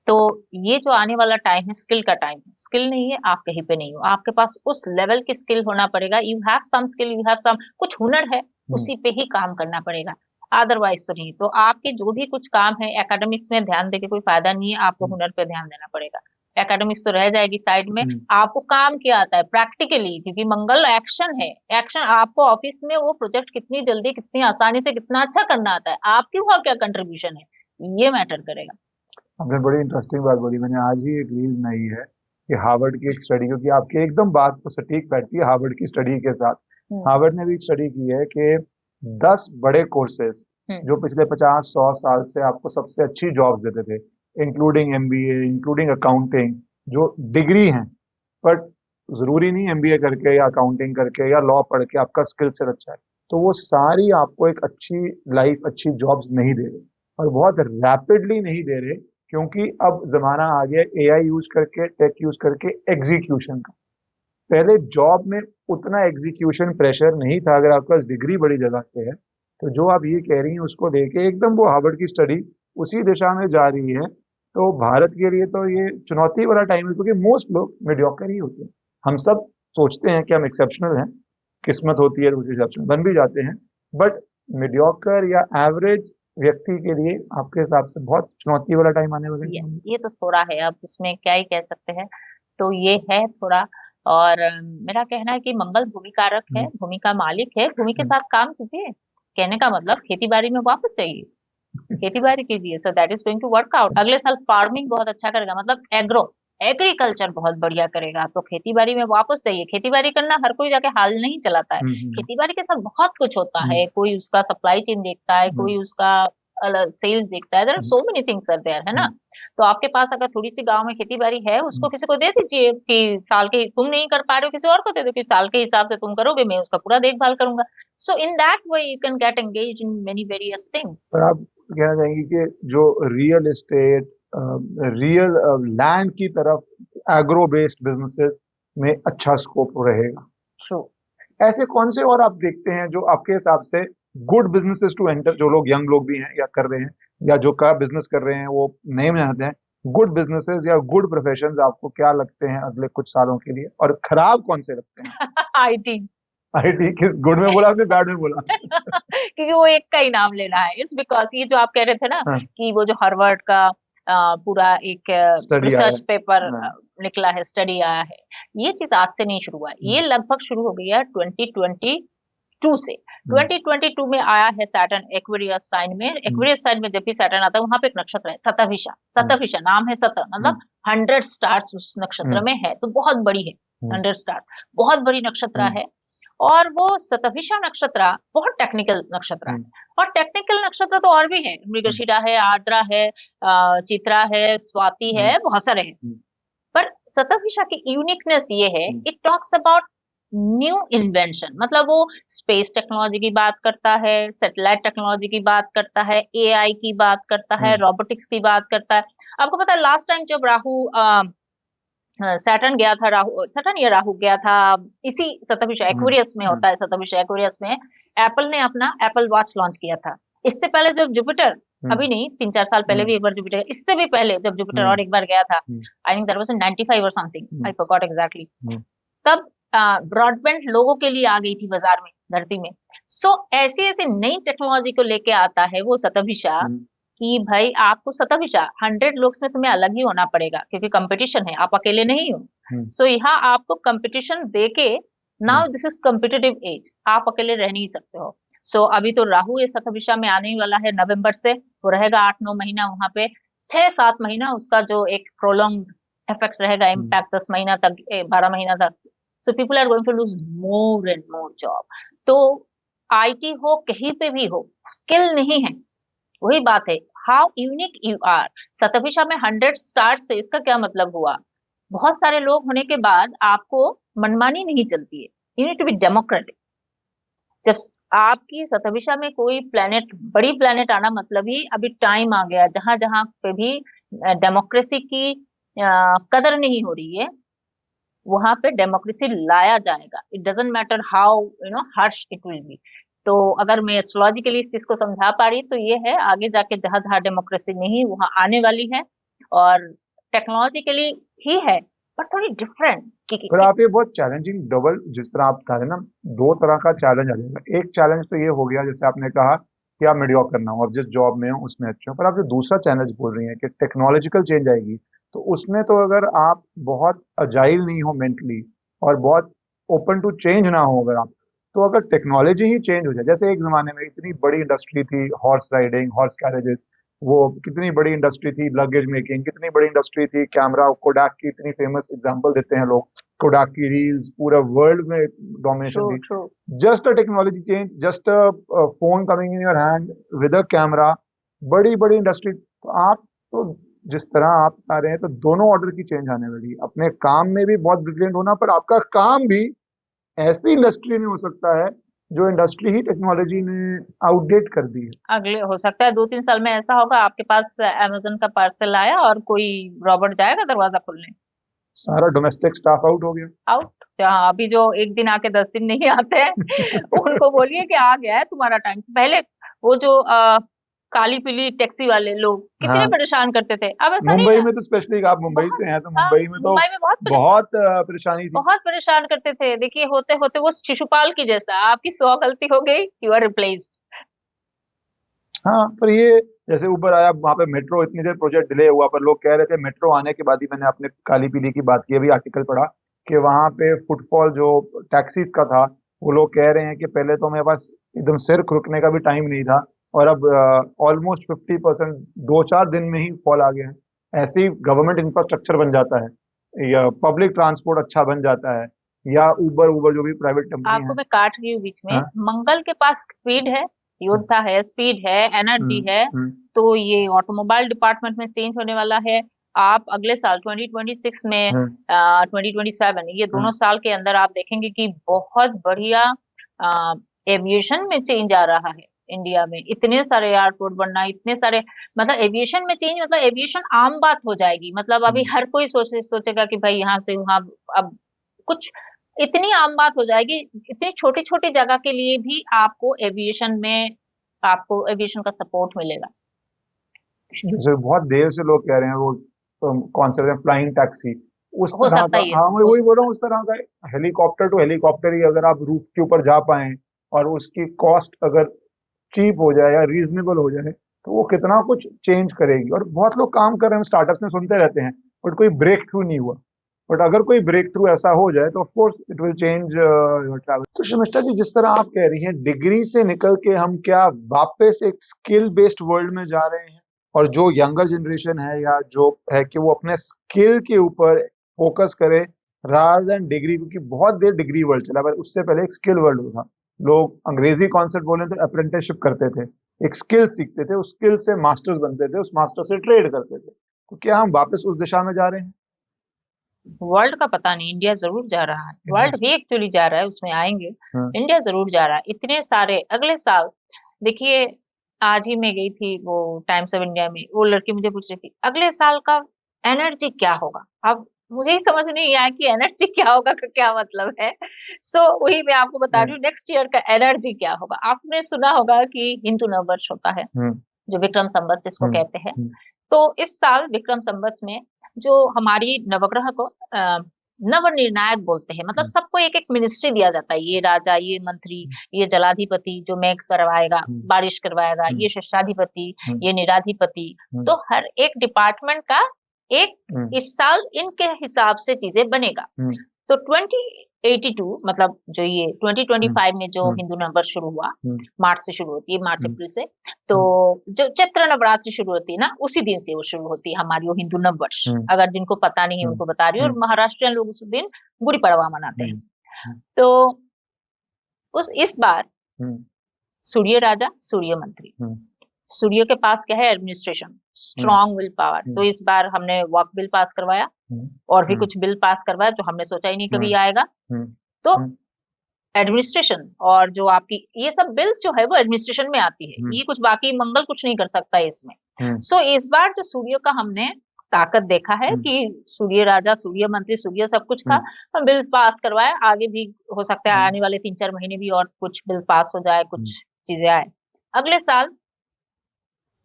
तो ये जो आने वाला टाइम है, स्किल का टाइम है। स्किल नहीं है, आप कहीं पे नहीं हो, आपके पास उस लेवल की स्किल होना पड़ेगा। You have some skill, you have some, कुछ हुनर है, हम्म, उसी पे ही काम करना पड़ेगा, अदरवाइज तो नहीं। तो आपके जो भी कुछ काम है, एकेडमिक्स में ध्यान देके कोई फायदा नहीं है, आपको हुनर पे ध्यान देना पड़ेगा। एकेडमिक्स तो रह जाएगी साइड में, हम्म, आपको काम क्या आता है प्रैक्टिकली, क्योंकि मंगल एक्शन है। एक्शन आपको ऑफिस में वो प्रोजेक्ट कितनी जल्दी, कितनी आसानी से, कितना अच्छा करना आता है, आपकी वहाँ क्या कंट्रीब्यूशन है, ये मैटर करेगा। आपने बड़ी इंटरेस्टिंग बात बोली। मैंने आज ही एक रील बनाई है कि हार्वर्ड की एक स्टडी, क्योंकि आपकी एकदम बात तो सटीक बैठती है हार्वर्ड की स्टडी के साथ। हम्म। हार्वर्ड ने भी एक स्टडी की है कि 10 बड़े कोर्सेज हम्म। जो पिछले 50 100 साल से आपको सबसे अच्छी जॉब्स देते थे, इंक्लूडिंग एमबीए, इंक्लूडिंग अकाउंटिंग, जो डिग्री हैं, बट जरूरी नहीं एमबीए करके या अकाउंटिंग करके या लॉ पढ़ के आपका स्किल सेट अच्छा है, तो वो सारी आपको एक अच्छी लाइफ, अच्छी जॉब्स नहीं दे रहे, और बहुत रैपिडली नहीं दे रहे, क्योंकि अब जमाना आ गया एआई यूज करके, टेक यूज करके एग्जीक्यूशन का। पहले जॉब में उतना एग्जीक्यूशन प्रेशर नहीं था, अगर आपके पास डिग्री बड़ी जगह से है। तो जो आप ये कह रही हैं उसको लेके एकदम वो हार्वर्ड की स्टडी उसी दिशा में जा रही है। तो भारत के लिए तो ये चुनौती वाला टाइम है, क्योंकि मोस्ट लोग मीडियोकर ही होते हैं। हम सब सोचते हैं कि हम एक्सेप्शनल हैं, किस्मत होती है तो उस हिसाब से बन भी जाते हैं, बट मीडियोकर या एवरेज व्यक्ति के लिए आपके हिसाब से बहुत चुनौती वाला टाइम आने वाला है। यस, ये तो थोड़ा है, अब इसमें क्या ही कह सकते हैं। तो ये है थोड़ा। और मेरा कहना है कि मंगल भूमि कारक है, हम्म, भूमि का मालिक है, भूमि के हम्म, साथ काम कीजिए। कहने का मतलब खेती बाड़ी में वापस जाइए, खेती बाड़ी कीजिए, so that is going to work out. अगले साल फार्मिंग बहुत अच्छा करेगा, मतलब एग्रो, एग्रीकल्चर बहुत बढ़िया करेगा तो खेती बाड़ी में वापस जाइए। खेती बाड़ी करना हर कोई जाके हाल नहीं चलाता है, हम्म, खेती बाड़ी के साथ बहुत कुछ होता हम्म, है, कोई उसका सप्लाई चेन देखता है, हम्म, कोई उसका सेल्स देखता है, there are hmm, so many things are there, है ना। हम्म, तो आपके पास अगर थोड़ी सी गांव में खेती बाड़ी है, उसको किसी को दे दीजिए कि साल के, तुम नहीं कर पा रहे हो किसी और को दे दो कि साल के हिसाब से तुम करोगे, मैं उसका पूरा देखभाल करूंगा। So in that way you can get engage in many various things. पर आप कहना चाहेंगे कि जो रियल एस्टेट, रियल लैंड की तरफ एग्रो बेस्ड बिजनेसेस में अच्छा स्कोप रहेगा? ट्रू। ऐसे कौन से और आप देखते हैं जो आपके हिसाब से गुड बिजनेसेस टू एंटर, जो लोग यंग लोग भी हैं या कर रहे हैं, या जो का बिजनेस कर रहे हैं वो नए में आते हैं, गुड बिजनेसेस या गुड प्रोफेशंस आपको क्या लगते हैं अगले कुछ सालों के लिए, और खराब कौन से लगते हैं? आईटी। आईटी किस गुड में बोला आपने, बैड में बोला? क्योंकि वो एक का ही नाम लेना है, इट्स बिकॉज ये जो आप कह रहे थे ना हाँ, कि वो जो हार्वर्ड का पूरा एक स्टडी आया रिसर्च पेपर है। हाँ, निकला है, स्टडी आया है, ये चीज आज से नहीं शुरू हुआ है, ये हम्म, लगभग शुरू हो गई है 2022 से। हम्म, 2022 में आया है सैटर्न एक्वेरियस साइन में। हम्म, एक्वेरियस साइन में जब भी सैटर्न आता है वहां पे एक नक्षत्र है शतभिषा। हम्म, शतभिषा नाम है, शत हम्म, मतलब 100 स्टार्स उस नक्षत्र हम्म, में है, तो बहुत बड़ी है। हम्म, 100 स्टार बहुत बड़ी नक्षत्र हम्म, है। और वो शतभिषा नक्षत्र बहुत टेक्निकल नक्षत्र है। हम्म, और टेक्निकल नक्षत्र तो और भी है, हम्म, मृगशिरा है, आर्द्रा है, चित्रा है, स्वाति हम्म, है, बहुत सारे हैं। हम्म, पर शतभिषा की यूनिकनेस ये है, hmm, it talks about new invention, मतलब वो स्पेस टेक्नोलॉजी की बात करता है, सैटेलाइट टेक्नोलॉजी की बात करता है, एआई की बात करता है, हम्म, रोबोटिक्स की बात करता है। आपको पता है लास्ट टाइम जब राहु सैटर्न गया था, राहु सैटर्न या राहु गया था इसी शतभिषा हम्म, एक्वेरियस में, हम्म, होता है शतभिषा एक्वेरियस में, एप्पल ने अपना एप्पल वॉच लॉन्च किया था। इससे पहले जब जुपिटर, हम्म, अभी नहीं 3-4 साल पहले हम्म, भी एक बार जुपिटर, इससे भी पहले जब जुपिटर हम्म, और एक बार गया था, hmm, I think that was in 95 और something, hmm, I forgot exactly. Hmm, तब ब्रॉडबैंड लोगों के लिए आ गई थी बाजार में, धरती में। सो ऐसी ऐसी नई टेक्नोलॉजी को लेके आता है वो शतभिषा, हम्म, कि भाई आपको शतभिषा 100 लोग में तुम्हें अलग ही होना पड़ेगा, क्योंकि कंपटीशन है, आप अकेले नहीं हो। हम्म, सो यहाँ आपको कंपटीशन देके, hmm, now this is competitive age, आप अकेले रह नहीं सकते हो। सो अभी तो राहु ये शतभिषा में आने ही वाला है नवंबर से, वो रहेगा 8-9 महीना वहां पे, 6-7 महीना उसका जो एक प्रोलॉन्ग इफेक्ट रहेगा, हम्म। इम्पैक्ट 10 महीना तक, 12 महीना तक। So people are going to lose more and more job. तो आईटी हो कहीं पे भी हो, स्किल नहीं है, वही बात है, हाउ यूनिक यू आर। शतभिषा में 100 स्टार्स से इसका क्या मतलब हुआ, बहुत सारे लोग होने के बाद आपको मनमानी नहीं चलती है, you need to be democratic. जब आपकी शतभिषा में कोई प्लेनेट, बड़ी प्लेनेट आना, मतलब ही अभी टाइम आ गया जहां जहां पे भी डेमोक्रेसी की कदर नहीं हो रही है, वहां पे डेमोक्रेसी लाया जाएगा। It doesn't matter how Harsh it will be. तो अगर मैं एस्ट्रोलॉजिकली इस चीज को समझा पा रही तो ये है, आगे जाके जहां जहां डेमोक्रेसी नहीं वहां आने वाली है, और टेक्नोलॉजिकली ही है, पर थोड़ी डिफरेंट। पर आप ये बहुत चैलेंजिंग डबल, जिस तरह आप बता रहे हैं ना, दो तरह का चैलेंज आ जाएगा। एक चैलेंज तो ये हो गया जैसे आपने कहा कि आप मीडियोकर ना हो, आप जिस जॉब में हो उसमें अच्छे हो, पर आप जो दूसरा चैलेंज बोल रही हैं कि टेक्नोलॉजिकल चेंज आएगी, तो उसमें तो अगर आप बहुत अजाइल नहीं हो मेंटली, और बहुत ओपन टू चेंज ना हो अगर आप, तो अगर टेक्नोलॉजी ही चेंज हो जाए, जैसे एक जमाने में इतनी बड़ी इंडस्ट्री थी हॉर्स राइडिंग, हॉर्स कैरेजेस, वो कितनी बड़ी इंडस्ट्री थी, लगेज मेकिंग कितनी बड़ी इंडस्ट्री थी, कैमरा कोडाक की इतनी फेमस एग्जांपल देते हैं लोग, कोडाक की रील्स पूरा वर्ल्ड में ट्रू डोमिनेशन थी। True. Just a technology change, just a phone coming in your hand with a camera, बड़ी बड़ी इंडस्ट्री। तो आप तो जिस तरह आप आ रहे हैं, तो दोनों ऑर्डर की चेंज आने वाली है। अपने काम में भी बहुत ब्रिलियंट होना, पर आपका काम भी ऐसी इंडस्ट्री में हो सकता है जो इंडस्ट्री ही टेक्नोलॉजी ने आउटडेट कर दी है। अगले हो सकता है 2-3 साल में ऐसा होगा, आपके पास अमेजन का पार्सल आया और कोई रॉबोट जाएगा दरवाजा खोलने। सारा डोमेस्टिक स्टाफ आउट हो गया। आउट। हाँ, अभी जो एक दिन आके 10 दिन नहीं आते हैं उनको बोलिए कि आ गया है तुम्हारा टाइम। पहले वो जो काली पीली टैक्सी वाले लोग कितने हाँ, परेशान करते थे, अब ऐसा नहीं मुंबई है। में तो स्पेशली, आप मुंबई बहुत। से हैं तो हाँ, मुंबई में तो मुंबई में बहुत परेशानी थी। बहुत परेशान करते थे। देखिए होते होते वो शिशुपाल की जैसा, आपकी 100 गलती हो गई, यू आर रिप्लेस्ड। हाँ, पर ये जैसे ऊबर आया, वहां पे मेट्रो इतनी देर प्रोजेक्ट डिले हुआ, पर लोग कह रहे थे मेट्रो आने के बाद ही, मैंने अपने काली पीली की बात की, अभी आर्टिकल पढ़ा कि वहां पे फुटफॉल जो टैक्सीज का था, वो लोग कह रहे हैं कि पहले तो मेरे पास एकदम सिर खुरकने का भी टाइम नहीं था, और अब ऑलमोस्ट 50%, 2-4 दिन में ही फॉल आ गया है। ऐसे ही गवर्नमेंट इंफ्रास्ट्रक्चर बन जाता है। या पब्लिक ट्रांसपोर्ट अच्छा बन जाता है, या उबर जो भी प्राइवेट कंपनी आपको है। मैं काट रही हूँ बीच में। हाँ। मंगल के पास स्पीड है, योद्धा है, स्पीड है, एनर्जी है। हम्म। तो ये ऑटोमोबाइल डिपार्टमेंट में चेंज होने वाला है। आप अगले साल 2026 में, हम्म। 2027, ये दोनों साल के अंदर आप देखेंगे कि बहुत बढ़िया एविएशन में चेंज आ रहा है। इंडिया में इतने सारे एयरपोर्ट बनना, इतने सारे, मतलब एविएशन में चेंज, मतलब एविएशन आम बात हो जाएगी। मतलब अभी हम्म। हर कोई सोचेगा कि भाई यहाँ से वहां, अब कुछ इतनी आम बात हो जाएगी। इतनी छोटी छोटी जगह के लिए भी आपको एविएशन का सपोर्ट मिलेगा। जैसे बहुत देर से लोग कह रहे हैं वो, कौन से फ्लाइंग टैक्सी, उस हो तरह सकता का। है ये हाँ, सब मैं हो वही बोल रहा सकता हूँ, है। उस तरह का हेलीकॉप्टर टू हेलीकॉप्टर ही अगर आप रूफ के ऊपर जा पाए, और उसकी कॉस्ट अगर चीप हो जाए या रीजनेबल हो जाए, तो वो कितना कुछ चेंज करेगी। और बहुत लोग काम कर रहे हैं, स्टार्टअप्स में सुनते रहते हैं, बट कोई ब्रेक थ्रू नहीं हुआ। बट अगर कोई ब्रेक थ्रू ऐसा हो जाए तो of course it will change your travel. तो शर्मिष्ठा जी, जिस तरह आप कह रही हैं, डिग्री से निकल के हम क्या वापस एक स्किल बेस्ड वर्ल्ड में जा रहे हैं, और जो यंगर जनरेशन है या जो है कि वो अपने स्किल के ऊपर फोकस करे रादर देन डिग्री, क्योंकि बहुत देर डिग्री वर्ल्ड चला, पर उससे पहले एक स्किल वर्ल्ड था। लोग अंग्रेजी कॉन्सेप्ट बोले तो अप्रेंटिसशिप करते थे, एक स्किल सीखते थे, उस स्किल से मास्टर्स बनते थे, उस मास्टर से ट्रेड करते थे। तो क्या हम वापस उस दिशा में जा रहे हैं? वर्ल्ड का पता नहीं, इंडिया जरूर जा रहा है। वर्ल्ड भी एक्चुअली जा रहा है, उसमें आएंगे। हाँ। इंडिया जरूर जा रहा है। इतने सारे अगले साल, देखिए, आज ही मैं गई थी वो टाइम्स ऑफ इंडिया में, वो लड़की मुझे पूछ रही थी अगले साल का एनर्जी क्या होगा। अब मुझे ही समझ नहीं आया कि एनर्जी क्या होगा का क्या मतलब है। सो वही मैं आपको बता रही हम्म। हूँ, नेक्स्ट ईयर का एनर्जी क्या होगा। आपने सुना होगा कि हिंदू नववर्ष होता है, हम्म। जो विक्रम संवत जिसको हम्म। कहते हैं। तो इस साल विक्रम संवत में जो हमारी नवग्रह को नवनिर्णायक बोलते हैं, मतलब हम्म। सबको एक एक मिनिस्ट्री दिया जाता है। ये राजा, ये मंत्री, ये जलाधिपति जो मेघ करवाएगा, हम्म। बारिश करवाएगा, हम्म। ये शस्त्राधिपति, हम्म। ये निराधिपति। हम्म। तो हर एक डिपार्टमेंट का एक, हम्म। इस साल इनके हिसाब से चीजें बनेगा। हम्म। तो 2082, मतलब जो ये हम्म। 2025 में जो हम्म। हिंदू नववर्ष शुरू हुआ, हम्म। मार्च से शुरू होती है, मार्च हम्म। अप्रैल से। तो जो चैत्र नवरात्रि शुरू होती है ना, उसी दिन से वो शुरू होती है हमारी वो हिंदू नववर्ष। हम्म। अगर जिनको पता नहीं है हम्म। उनको बता रही हूँ। और महाराष्ट्रियन लोग उस दिन गुड़ी पड़वा मनाते हैं। हम्म। हम्म। तो इस बार हम्म। सूर्य राजा, सूर्य मंत्री, हम्म। सूर्य के पास क्या है, administration, hmm. Strong will power. तो इस बार हमने वर्क बिल पास करवाया, हम्म। और भी हम्म। कुछ बिल पास करवाया जो हमने सोचा ही नहीं हम्म। कभी आएगा। हम्म। तो हम्म। एडमिनिस्ट्रेशन, और जो आपकी ये सब बिल्स जो है वो एडमिनिस्ट्रेशन में आती है। हम्म। ये कुछ बाकी मंगल कुछ नहीं कर सकता है इसमें। हम्म। सो इस बार जो सूर्य का हमने ताकत देखा है हम्म। कि सूर्य राजा, सूर्य मंत्री, सूर्य सब कुछ था। हम्म। हम बिल पास करवाए, आगे भी हो सकता है हम्म। आने वाले 3-4 महीने भी और कुछ बिल पास हो जाए, हम्म। कुछ चीजें आए। अगले साल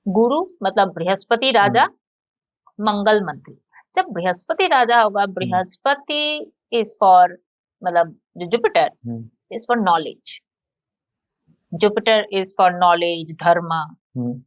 गुरु, मतलब बृहस्पति राजा, हम्म। मंगल मंत्री। जब बृहस्पति राजा होगा, हम्म। बृहस्पति इज फॉर, मतलब जो Jupiter hmm. Is for knowledge. Jupiter is for knowledge, धर्म, हम्म।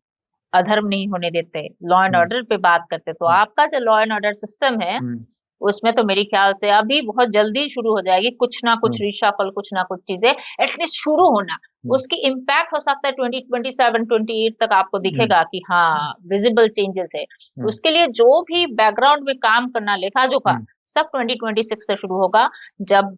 अधर्म नहीं होने देते, लॉ एंड हम्म। ऑर्डर पे बात करते। तो आपका जो लॉ एंड ऑर्डर सिस्टम है, हम्म। उसमें तो मेरे ख्याल से अभी बहुत जल्दी शुरू हो जाएगी। कुछ ना कुछ हम्म। रिशाफल, कुछ ना कुछ चीजें एटलीस्ट शुरू होना। हम्म। उसकी इम्पैक्ट हो सकता है 2027-28 तक आपको हम्म। दिखेगा कि हाँ विजिबल चेंजेस है। हम्म। उसके लिए जो भी बैकग्राउंड में काम करना, लेखा जोखा, हम्म। सब 2026 से शुरू होगा, जब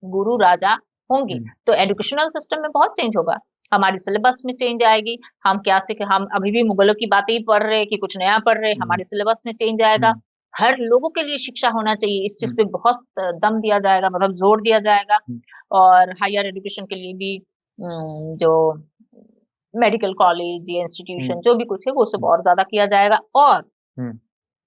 गुरु राजा होंगे। हम्म। तो एजुकेशनल सिस्टम में बहुत चेंज होगा। हमारी सिलेबस में चेंज आएगी। हम क्या सीखे, हम अभी भी मुगलों की बातें ही पढ़ रहे हैं कि कुछ नया पढ़ रहे हैं। हम्म। हमारे सिलेबस में चेंज आएगा। हम्म। हर लोगों के लिए शिक्षा होना चाहिए, इस चीज हम्म। पे बहुत दम दिया जाएगा, मतलब जोर दिया जाएगा। हम्म। और हायर एजुकेशन के लिए भी जो मेडिकल कॉलेज या हम्म। इंस्टीट्यूशन जो भी कुछ है वो सब और ज्यादा किया जाएगा। और हम्म।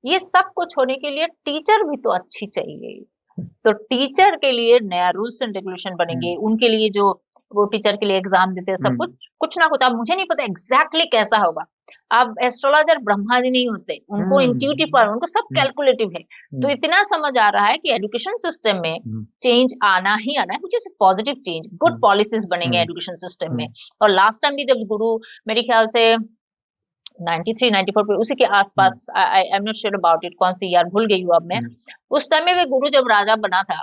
ये सब कुछ होने के लिए टीचर भी तो अच्छी चाहिए। तो टीचर के लिए नया रूल्स एंड रेगुलेशन बनेंगे। हम्म। उनके लिए जो वो टीचर के लिए एग्जाम देते हैं, सब कुछ हम्म। कुछ ना कुछ। अब मुझे नहीं पता एग्जैक्टली कैसा होगा। अब एस्ट्रोलॉजर ब्रह्मा जी नहीं होते, उनको इंट्यूटिव पर, उनको सब हम्म। कैलकुलेटिव है। तो हम्म। इतना समझ आ रहा है कि एजुकेशन सिस्टम में हम्म। चेंज आना ही आना है, मुझे पॉजिटिव चेंज, गुड हम्म। पॉलिसीज बनेंगे हम्म। एजुकेशन सिस्टम में। हम्म। और लास्ट टाइम भी जब गुरु, मेरे ख्याल से 93-94 पे, उसी के हम्म। आसपास, I am not sure about it, कौन सी यार भूल गई हूँ अब मैं। हम्म। उस टाइम में भी गुरु जब राजा बना था,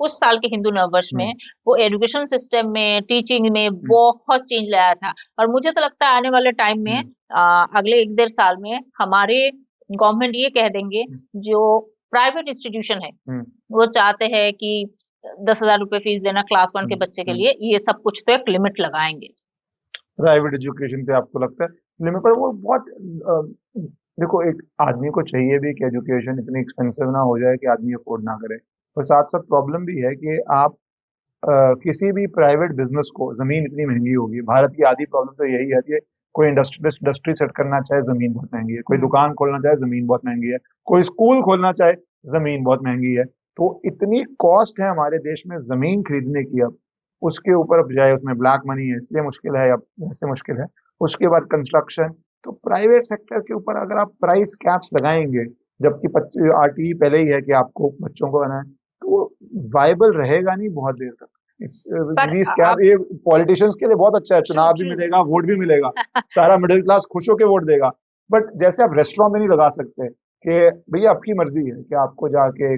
उस साल के हिंदू नववर्ष में, हम्म। वो एजुकेशन सिस्टम में, टीचिंग में हम्म। बहुत चेंज लाया था। और मुझे तो लगता है आने वाले टाइम में, हम्म। अगले 1-1.5 साल में हमारे गवर्नमेंट ये कह देंगे, जो प्राइवेट इंस्टीट्यूशन है, हम्म, वो चाहते हैं कि 10,000 रुपए फीस देना क्लास 1 के बच्चे के लिए, ये सब कुछ तो एक लिमिट लगाएंगे। प्राइवेट एजुकेशन पे आपको लगता है लिमिट पर वो बहुत देखो, एक आदमी को चाहिए भी कि एजुकेशन इतनी एक्सपेंसिव ना हो जाए कि आदमी अफोर्ड ना करे, और साथ साथ प्रॉब्लम भी है कि आप किसी भी प्राइवेट बिजनेस को, जमीन इतनी महंगी होगी, भारत की आधी प्रॉब्लम तो यही है कि कोई इंडस्ट्री सेट करना चाहे जमीन बहुत महंगी है, कोई दुकान खोलना चाहे जमीन बहुत महंगी है, कोई स्कूल खोलना चाहे जमीन बहुत महंगी है। तो इतनी कॉस्ट है हमारे देश में जमीन खरीदने की, अब उसके ऊपर बजाय उसमें ब्लैक मनी है इसलिए मुश्किल है, अब वैसे मुश्किल है। उसके बाद कंस्ट्रक्शन, तो प्राइवेट सेक्टर के ऊपर अगर आप प्राइस कैप्स लगाएंगे, जबकि आरटीई पहले ही है कि आपको बच्चों को बनाए, तो वाइबल रहेगा नहीं बहुत देर तक। पर these cap, ये पॉलिटिशियंस के लिए बहुत अच्छा है, चुनाव भी मिलेगा, वोट भी मिलेगा, सारा मिडिल क्लास खुश होकर वोट देगा। बट जैसे आप रेस्टोरेंट में नहीं लगा सकते कि भैया आपकी मर्जी है कि आपको जाके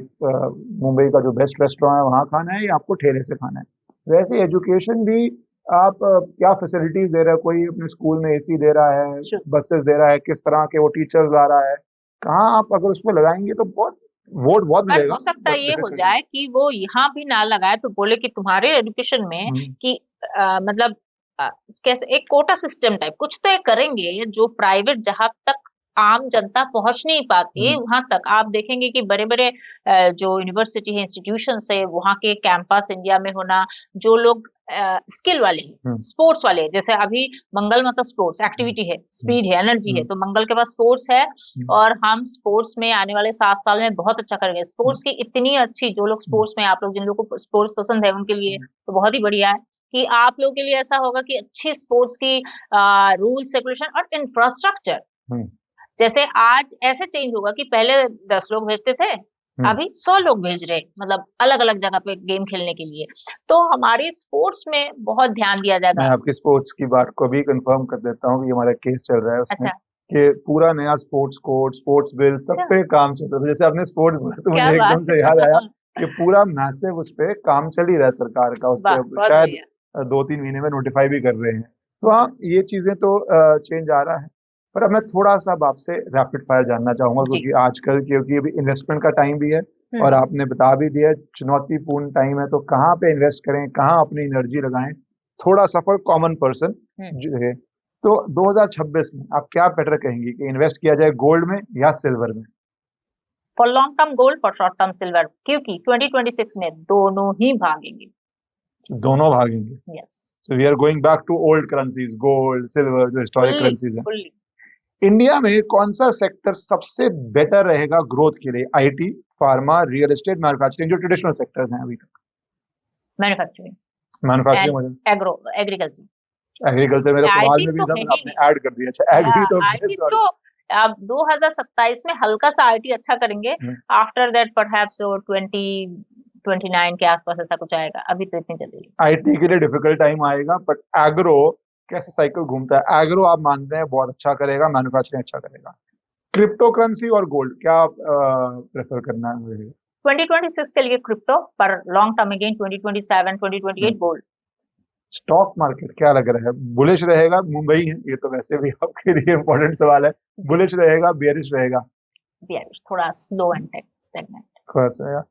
मुंबई का जो बेस्ट रेस्टोरेंट है वहां खाना है या आपको ठेले से खाना है, वैसे एजुकेशन भी आप क्या फैसिलिटीज दे रहे हैं, कोई अपने स्कूल में एसी दे रहा है, बसेस दे रहा है, किस तरह के वो टीचर्स ला रहा है, कहाँ आप अगर उसमें लगाएंगे तो बहुत वोट बहुत बट मिलेगा। हो सकता है ये हो जाए कि वो यहाँ भी ना लगाए तो बोले कि तुम्हारे एजुकेशन में कि मतलब कैसे एक कोटा सिस्टम टाइप कुछ तो ये करेंगे, जो प्राइवेट जहां तक आम जनता पहुंच नहीं पाती वहां तक आप देखेंगे कि बड़े बड़े जो यूनिवर्सिटी है, इंस्टीट्यूशन है, वहां के कैंपस इंडिया में होना, जो लोग स्किल वाले हैं, स्पोर्ट्स वाले हैं, जैसे अभी मंगल मतलब स्पोर्ट्स एक्टिविटी है, स्पीड है, एनर्जी है, तो मंगल के पास स्पोर्ट्स है और हम स्पोर्ट्स में आने वाले 7 साल में बहुत अच्छा करेंगे। स्पोर्ट्स की इतनी अच्छी, जो लोग स्पोर्ट्स में, आप लोग जिन लोगों को स्पोर्ट्स पसंद है उनके लिए तो बहुत ही बढ़िया है कि आप लोगों के लिए ऐसा होगा कि अच्छी स्पोर्ट्स की रूल्स रेगुलेशन और इंफ्रास्ट्रक्चर, जैसे आज ऐसे चेंज होगा कि पहले 10 लोग भेजते थे, अभी 100 लोग भेज रहे, मतलब अलग अलग जगह पे गेम खेलने के लिए, तो हमारी स्पोर्ट्स में बहुत ध्यान दिया मैं जाएगा। आपकी स्पोर्ट्स की बात को भी कंफर्म कर देता हूँ कि हमारा केस चल रहा है उसमें, अच्छा, कि पूरा नया स्पोर्ट्स कोड, स्पोर्ट्स बिल, सब अच्छा, पे काम चल रहा है। जैसे आपने स्पोर्ट्स बोला तो क्या मुझे एकदम बात से याद आया कि पूरा मैसिव उस पे काम चल ही रहा है सरकार का, उस वाह, पे बहुत शायद बढ़िया। 2-3 महीने में नोटिफाई भी कर रहे हैं। तो हाँ, ये चीजें तो चेंज आ रहा है। पर अब मैं थोड़ा सा अब आपसे रैपिड फायर जानना चाहूंगा, जी। क्योंकि आजकल क्योंकि अभी इन्वेस्टमेंट का टाइम भी है और आपने बता भी दिया चुनौतीपूर्ण टाइम है, तो कहाँ पे इन्वेस्ट करें, कहाँ अपनी एनर्जी लगाएं, थोड़ा सा फॉर कॉमन पर्सन जो है। तो 2026 में आप क्या बेटर कहेंगी कि इन्वेस्ट किया जाए गोल्ड में या सिल्वर में? For long term gold, for short term silver, क्योंकि 2026 में दोनों ही भागेंगे। दोनों भागेंगे। Yes, so we are going back to old currencies, gold silver, जो हिस्टोरिक फुल्ली करेंसीज हैं। फुल्ली। इंडिया में कौन सा सेक्टर सबसे बेटर रहेगा ग्रोथ के लिए? IT, pharma, real estate, manufacturing, जो ट्रेडिशनल सेक्टर्स हैं अभी तक। Manufacturing manufacturing, and agro agriculture. Agriculture मेरा सवाल आईटी में भी तो था, है मैंने ही आपने नहीं, ऐड कर दिया। अच्छा, या एग्री तो आईटी बेस्ट और तो अब 2027 में हल्का सा आईटी अच्छा करेंगे, आफ्टर दैट परहैप्स 2029 के आसपास ऐसा कुछ आएगा, अभी तो इतनी जल्दी। आईटी के लिए डिफिकल्ट टाइम आएगा, बट एग्रो कैसे साइकिल घूमता है? एग्रो आप मानते हैं बहुत अच्छा करेगा, मैन्युफैक्चरिंग अच्छा करेगा। क्रिप्टो करेंसी और गोल्ड, क्या आप प्रेफर करना है मुझे? 2026 के लिए क्रिप्टो, पर long term again 2027 2028 gold. Stock market क्या लग रहा है, बुलिश रहेगा? मुंबई है ये तो वैसे भी आपके लिए इम्पोर्टेंट सवाल है। बुलिश रहेगा, बेयरिश रहेगा? थोड़ा स्लो एंड स्टेगनेंट। थोड़ा सा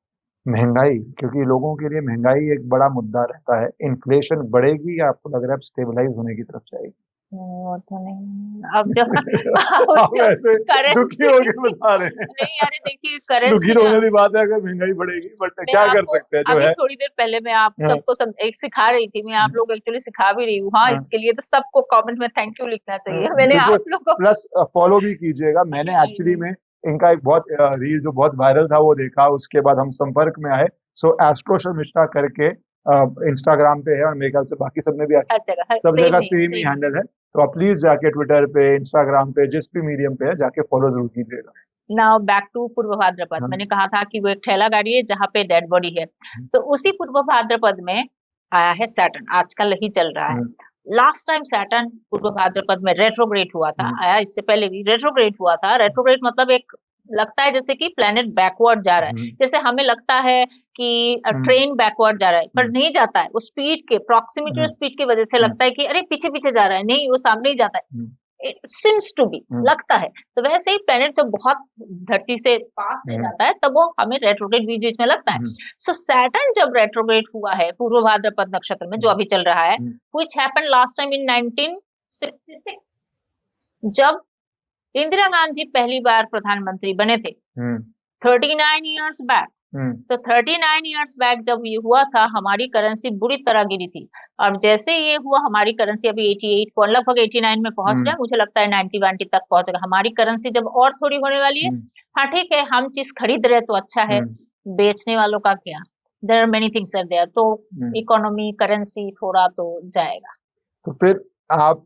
महंगाई, क्योंकि लोगों के लिए महंगाई एक बड़ा मुद्दा रहता है, इन्फ्लेशन बढ़ेगी या आपको लग रहा है स्टेबलाइज होने की तरफ जाएगी? वो तो नहीं, अब जो आप ऐसे दुखी करेंसी होकर बता रहे हैं। नहीं यार, देखिए दुखी करेंसी तो ना, होने वाली बात है अगर महंगाई बढ़ेगी, बट मैं क्या कर आपको सकते हैं जो अभी है। थोड़ी देर पहले मैं आप हाँ, सबको एक सिखा रही थी, मैं आप लोग एक्चुअली सिखा भी रही हूँ, हाँ, हाँ, इसके लिए तो सबको कमेंट में थैंक यू लिखना चाहिए, मैंने बिल्कुल। आप लोगों प्लस फॉलो भी कीजिएगा, मैंने एक्चुअली में इनका एक बहुत रील जो बहुत वायरल था वो देखा, उसके बाद हम संपर्क में आए। सो एस्ट्रो मिश्रा करके इंस्टाग्राम पे है, और मेरे ख्याल से बाकी सब में भी हर जगह सब जगह सेम ही सेम। हैंडल है। तो आप प्लीज जाके ट्विटर पे, इंस्टाग्राम पे, जिस भी मीडियम पे है जाके फॉलो जरूर कीजिएगा। नाउ बैक टू पूर्व भाद्रपद, हाँ, मैंने कहा था कि वो एक ठेला गाड़ी है जहाँ पे डेड बॉडी है, तो उसी पूर्व भाद्रपद में आया है सैटर्न, आजकल ही चल रहा है। लास्ट टाइम सैटर्न पूर्व भाद्रपद में रेट्रोग्रेड हुआ था, आया इससे पहले भी रेट्रोग्रेड हुआ था। रेट्रोग्रेड मतलब एक लगता है जैसे कि प्लेनेट बैकवर्ड जा रहा है, जैसे हमें लगता है कि ट्रेन बैकवर्ड जा रहा है, पर नहीं जाता है, वो स्पीड के प्रॉक्सिमिटी और स्पीड की वजह से लगता है कि अरे पीछे पीछे जा रहा है, नहीं, वो सामने ही जाता है। इट सिम्स टू बी, लगता है। तो वैसे ही प्लेनेट जब बहुत धरती से पास में जाता है तब वो हमें रेट्रोग्रेड बीच बीच में लगता है। सो सैटर्न जब रेट्रोग्रेड हुआ है पूर्व भाद्रपद नक्षत्र में, जो अभी चल रहा है, which happened last time in 1966, जब इंदिरा गांधी पहली बार प्रधानमंत्री बने थे 39 ईयर्स बैक। तो 39 ईयर्स बैक जब ये हुआ था, हमारी करेंसी बुरी तरह गिरी थी। और जैसे ये हुआ, हमारी करेंसी अभी 88 को लगभग 89 में पहुंच रहा है, मुझे लगता है 90 तक पहुंचेगा। हमारी करेंसी जब और थोड़ी होने वाली है, हाँ ठीक है, हम चीज खरीद रहे तो अच्छा है, बेचने वालों का क्या, there are many things are there. तो इकोनॉमी करेंसी थोड़ा तो जाएगा। तो फिर आप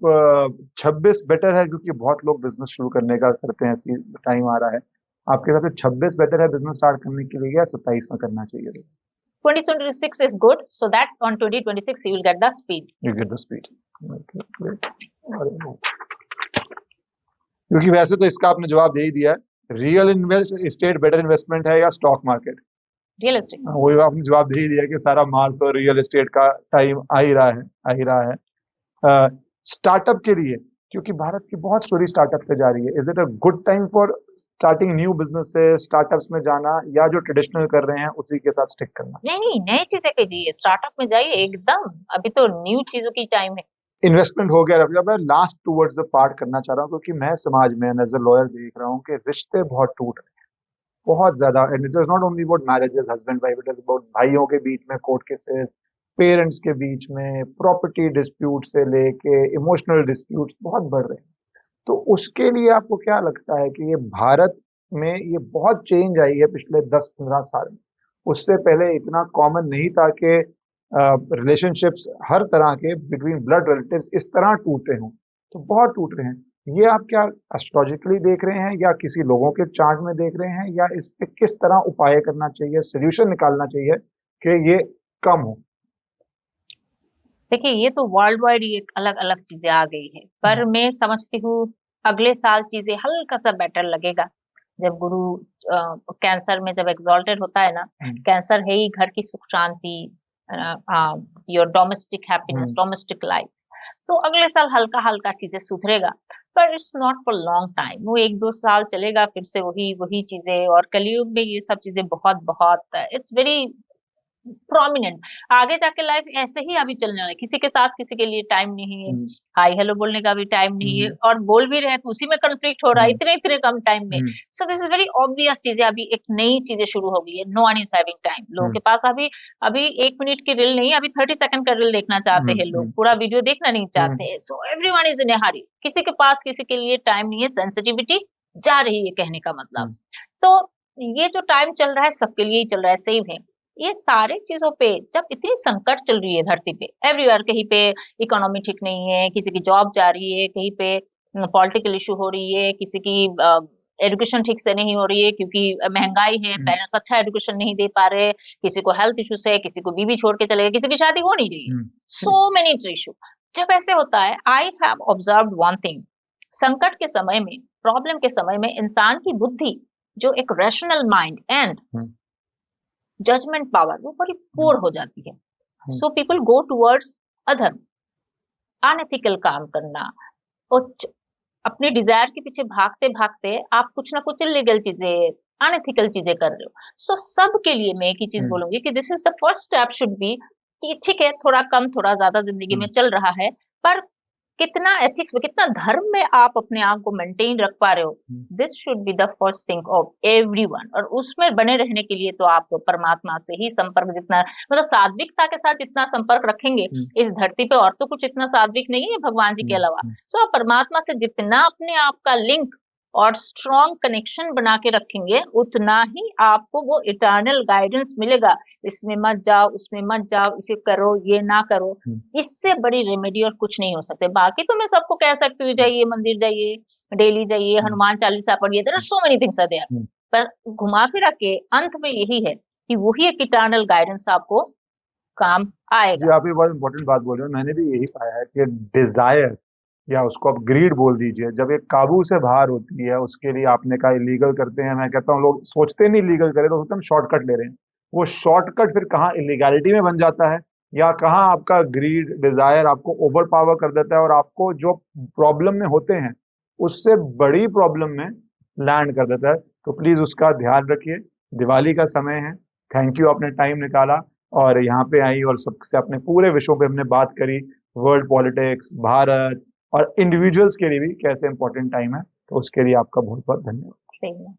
26 बेटर है, क्योंकि बहुत लोग बिजनेस शुरू करने का करते हैं, इसी टाइम आ रहा है। आपके हिसाब से 26 बेटर है बिजनेस स्टार्ट करने के लिए, या 27 में करना चाहिए? 2026 is good, so that on 2026 you will get the speed. You get the speed. Okay, great. क्योंकि वैसे तो इसका आपने जवाब दे ही दिया है, रियल एस्टेट बेटर इन्वेस्टमेंट है या स्टॉक मार्केट? Real estate. वही आपने जवाब दे ही दिया कि सारा मार्स और रियल एस्टेट का टाइम आ ही रहा है। स्टार्टअप के लिए, क्योंकि भारत की बहुत स्टोरी स्टार्टअप पे जा रही है, is it a good time for starting new businesses, startups में जाना, या जो ट्रेडिशनल कर रहे हैं उसी के साथ स्टिक करना? नहीं, नई चीजें कीजिए, स्टार्टअप में जाइए एकदम, अभी तो न्यू चीजों की टाइम है। इन्वेस्टमेंट हो गया। मैं लास्ट टूवर्ड्स द पार्ट करना चाह रहा हूँ, क्योंकि मैं समाज में एज अ लॉयर देख रहा हूँ कि रिश्ते बहुत टूट रहे हैं, बहुत ज्यादा। And it is not only about marriages, husband wife, it is about भाइयों के बीच में कोर्ट केसेस, पेरेंट्स के बीच में प्रॉपर्टी डिस्प्यूट से लेके इमोशनल डिस्प्यूट्स बहुत बढ़ रहे हैं। तो उसके लिए आपको क्या लगता है कि ये भारत में ये बहुत चेंज आई है पिछले 10-15 साल में? उससे पहले इतना कॉमन नहीं था कि रिलेशनशिप्स हर तरह के बिटवीन ब्लड रिलेटिव्स इस तरह टूटे हों, तो बहुत टूट रहे हैं। ये आप क्या एस्ट्रोलॉजिकली देख रहे हैं, या किसी लोगों के चार्ट में देख रहे हैं, या इस पे किस तरह उपाय करना चाहिए, सोल्यूशन निकालना चाहिए कि ये कम हो? देखिए, ये तो वर्ल्ड वाइड ये अलग अलग चीजें आ गई है, पर मैं समझती हूँ अगले साल चीजें हल्का सा बेटर लगेगा। जब गुरु कैंसर में जब एग्जॉल्टेड होता है ना, कैंसर है ही घर की सुख शांति, your domestic happiness, domestic life. तो अगले साल हल्का हल्का चीजें सुधरेगा, पर it's not for long time. वो 1-2 साल चलेगा, फिर से वही चीजें। और कलयुग में ये सब चीजें बहुत बहुत इट्स वेरी प्रोमिनेंट। आगे जाके लाइफ ऐसे ही अभी चलने वाला है, किसी के साथ किसी के लिए टाइम नहीं है, हाय हेलो बोलने का भी टाइम नहीं है, और बोल भी रहे हैं तो उसी में कंफ्लिक्ट हो रहा है इतने कम टाइम में। So this is very obvious चीजें, अभी एक नई चीजें शुरू हो गई है। No one is having time. लोगों के पास अभी 1 मिनट की रील नहीं, अभी 30 सेकंड का रील देखना चाहते हैं लोग, पूरा वीडियो देखना नहीं चाहते हैं। सो एवरीवन इज इन ए हरी, किसी के पास किसी के लिए टाइम नहीं है। सेंसिटिविटी जा रही है, कहने का मतलब। तो ये जो टाइम चल रहा है सबके लिए ही चल रहा है, सेम है। ये सारे चीजों पे जब इतनी संकट चल रही है धरती पे, एवरीवेयर, कहीं पे इकोनॉमी ठीक नहीं है, किसी की जॉब जा रही है, कहीं पे पॉलिटिकल इशू हो रही है, किसी की एजुकेशन ठीक से नहीं हो रही है क्योंकि महंगाई है, पेरेंट्स अच्छा एजुकेशन नहीं दे पा रहे, किसी को हेल्थ इश्यूज है, किसी को बीवी छोड़ के चले गए, किसी की शादी हो नहीं रही है। So many issue. जब ऐसे होता है, I have observed one thing, संकट के समय में, प्रॉब्लम के समय में इंसान की बुद्धि, जो एक rational mind and judgement power, वो बड़ी पोर हो जाती है। सो पीपल गो टुवर्ड्स अधर्म, अनएथिकल काम करना, और अपने डिजायर के पीछे भागते भागते आप कुछ ना कुछ इलीगल चीजें, अनएथिकल चीजें कर रहे हो। सो सबके लिए मैं एक ही चीज बोलूंगी कि this is the first step should be कि ठीक है, थोड़ा कम थोड़ा ज्यादा जिंदगी में चल रहा है, पर कितना एथिक्स में, कितना धर्म में आप अपने आप को मेंटेन रख पा रहे हो, this should be the first thing of everyone. और उसमें बने रहने के लिए तो आप परमात्मा से ही संपर्क, जितना मतलब सात्विकता के साथ जितना संपर्क रखेंगे इस धरती पे, और तो कुछ इतना सात्विक नहीं है भगवान जी के अलावा। सो आप परमात्मा से जितना अपने आप का लिंक और स्ट्रॉन्ग कनेक्शन बना के रखेंगे, उतना ही आपको वो इटर्नल गाइडेंस मिलेगा। इसमें मत जाओ, उसमें मत जाओ, इसे करो, ये ना करो। इससे बड़ी रेमेडी और कुछ नहीं हो सकते। बाकी तो मैं सबको कह सकती हूँ, जाइए मंदिर, जाइए डेली, जाइए हनुमान चालीसा पढ़िए, there are so many things are there. पर घुमा फिरा के अंत में यही है कि वही एक इटर्नल गाइडेंस आपको काम आएगा। आप ये बहुत इंपॉर्टेंट बात बोल रहे हो। मैंने भी यही पाया है कि डिजायर, या उसको आप ग्रीड बोल दीजिए, जब एक काबू से बाहर होती है, उसके लिए आपने कहा इलीगल करते हैं। मैं कहता हूँ लोग सोचते नहीं लीगल करें, तो सोचते हम शॉर्टकट ले रहे हैं। वो शॉर्टकट फिर कहाँ इलीगैलिटी में बन जाता है, या कहाँ आपका ग्रीड डिजायर आपको ओवर पावर कर देता है, और आपको जो प्रॉब्लम में होते हैं उससे बड़ी प्रॉब्लम में लैंड कर देता है। तो प्लीज उसका ध्यान रखिए। दिवाली का समय है। थैंक यू, आपने टाइम निकाला और यहाँ पे आई और सबसे अपने पूरे विषयों पे हमने बात करी, वर्ल्ड पॉलिटिक्स, भारत और इंडिविजुअल्स के लिए भी कैसे इंपॉर्टेंट टाइम है। तो उसके लिए आपका बहुत बहुत धन्यवाद। सही है।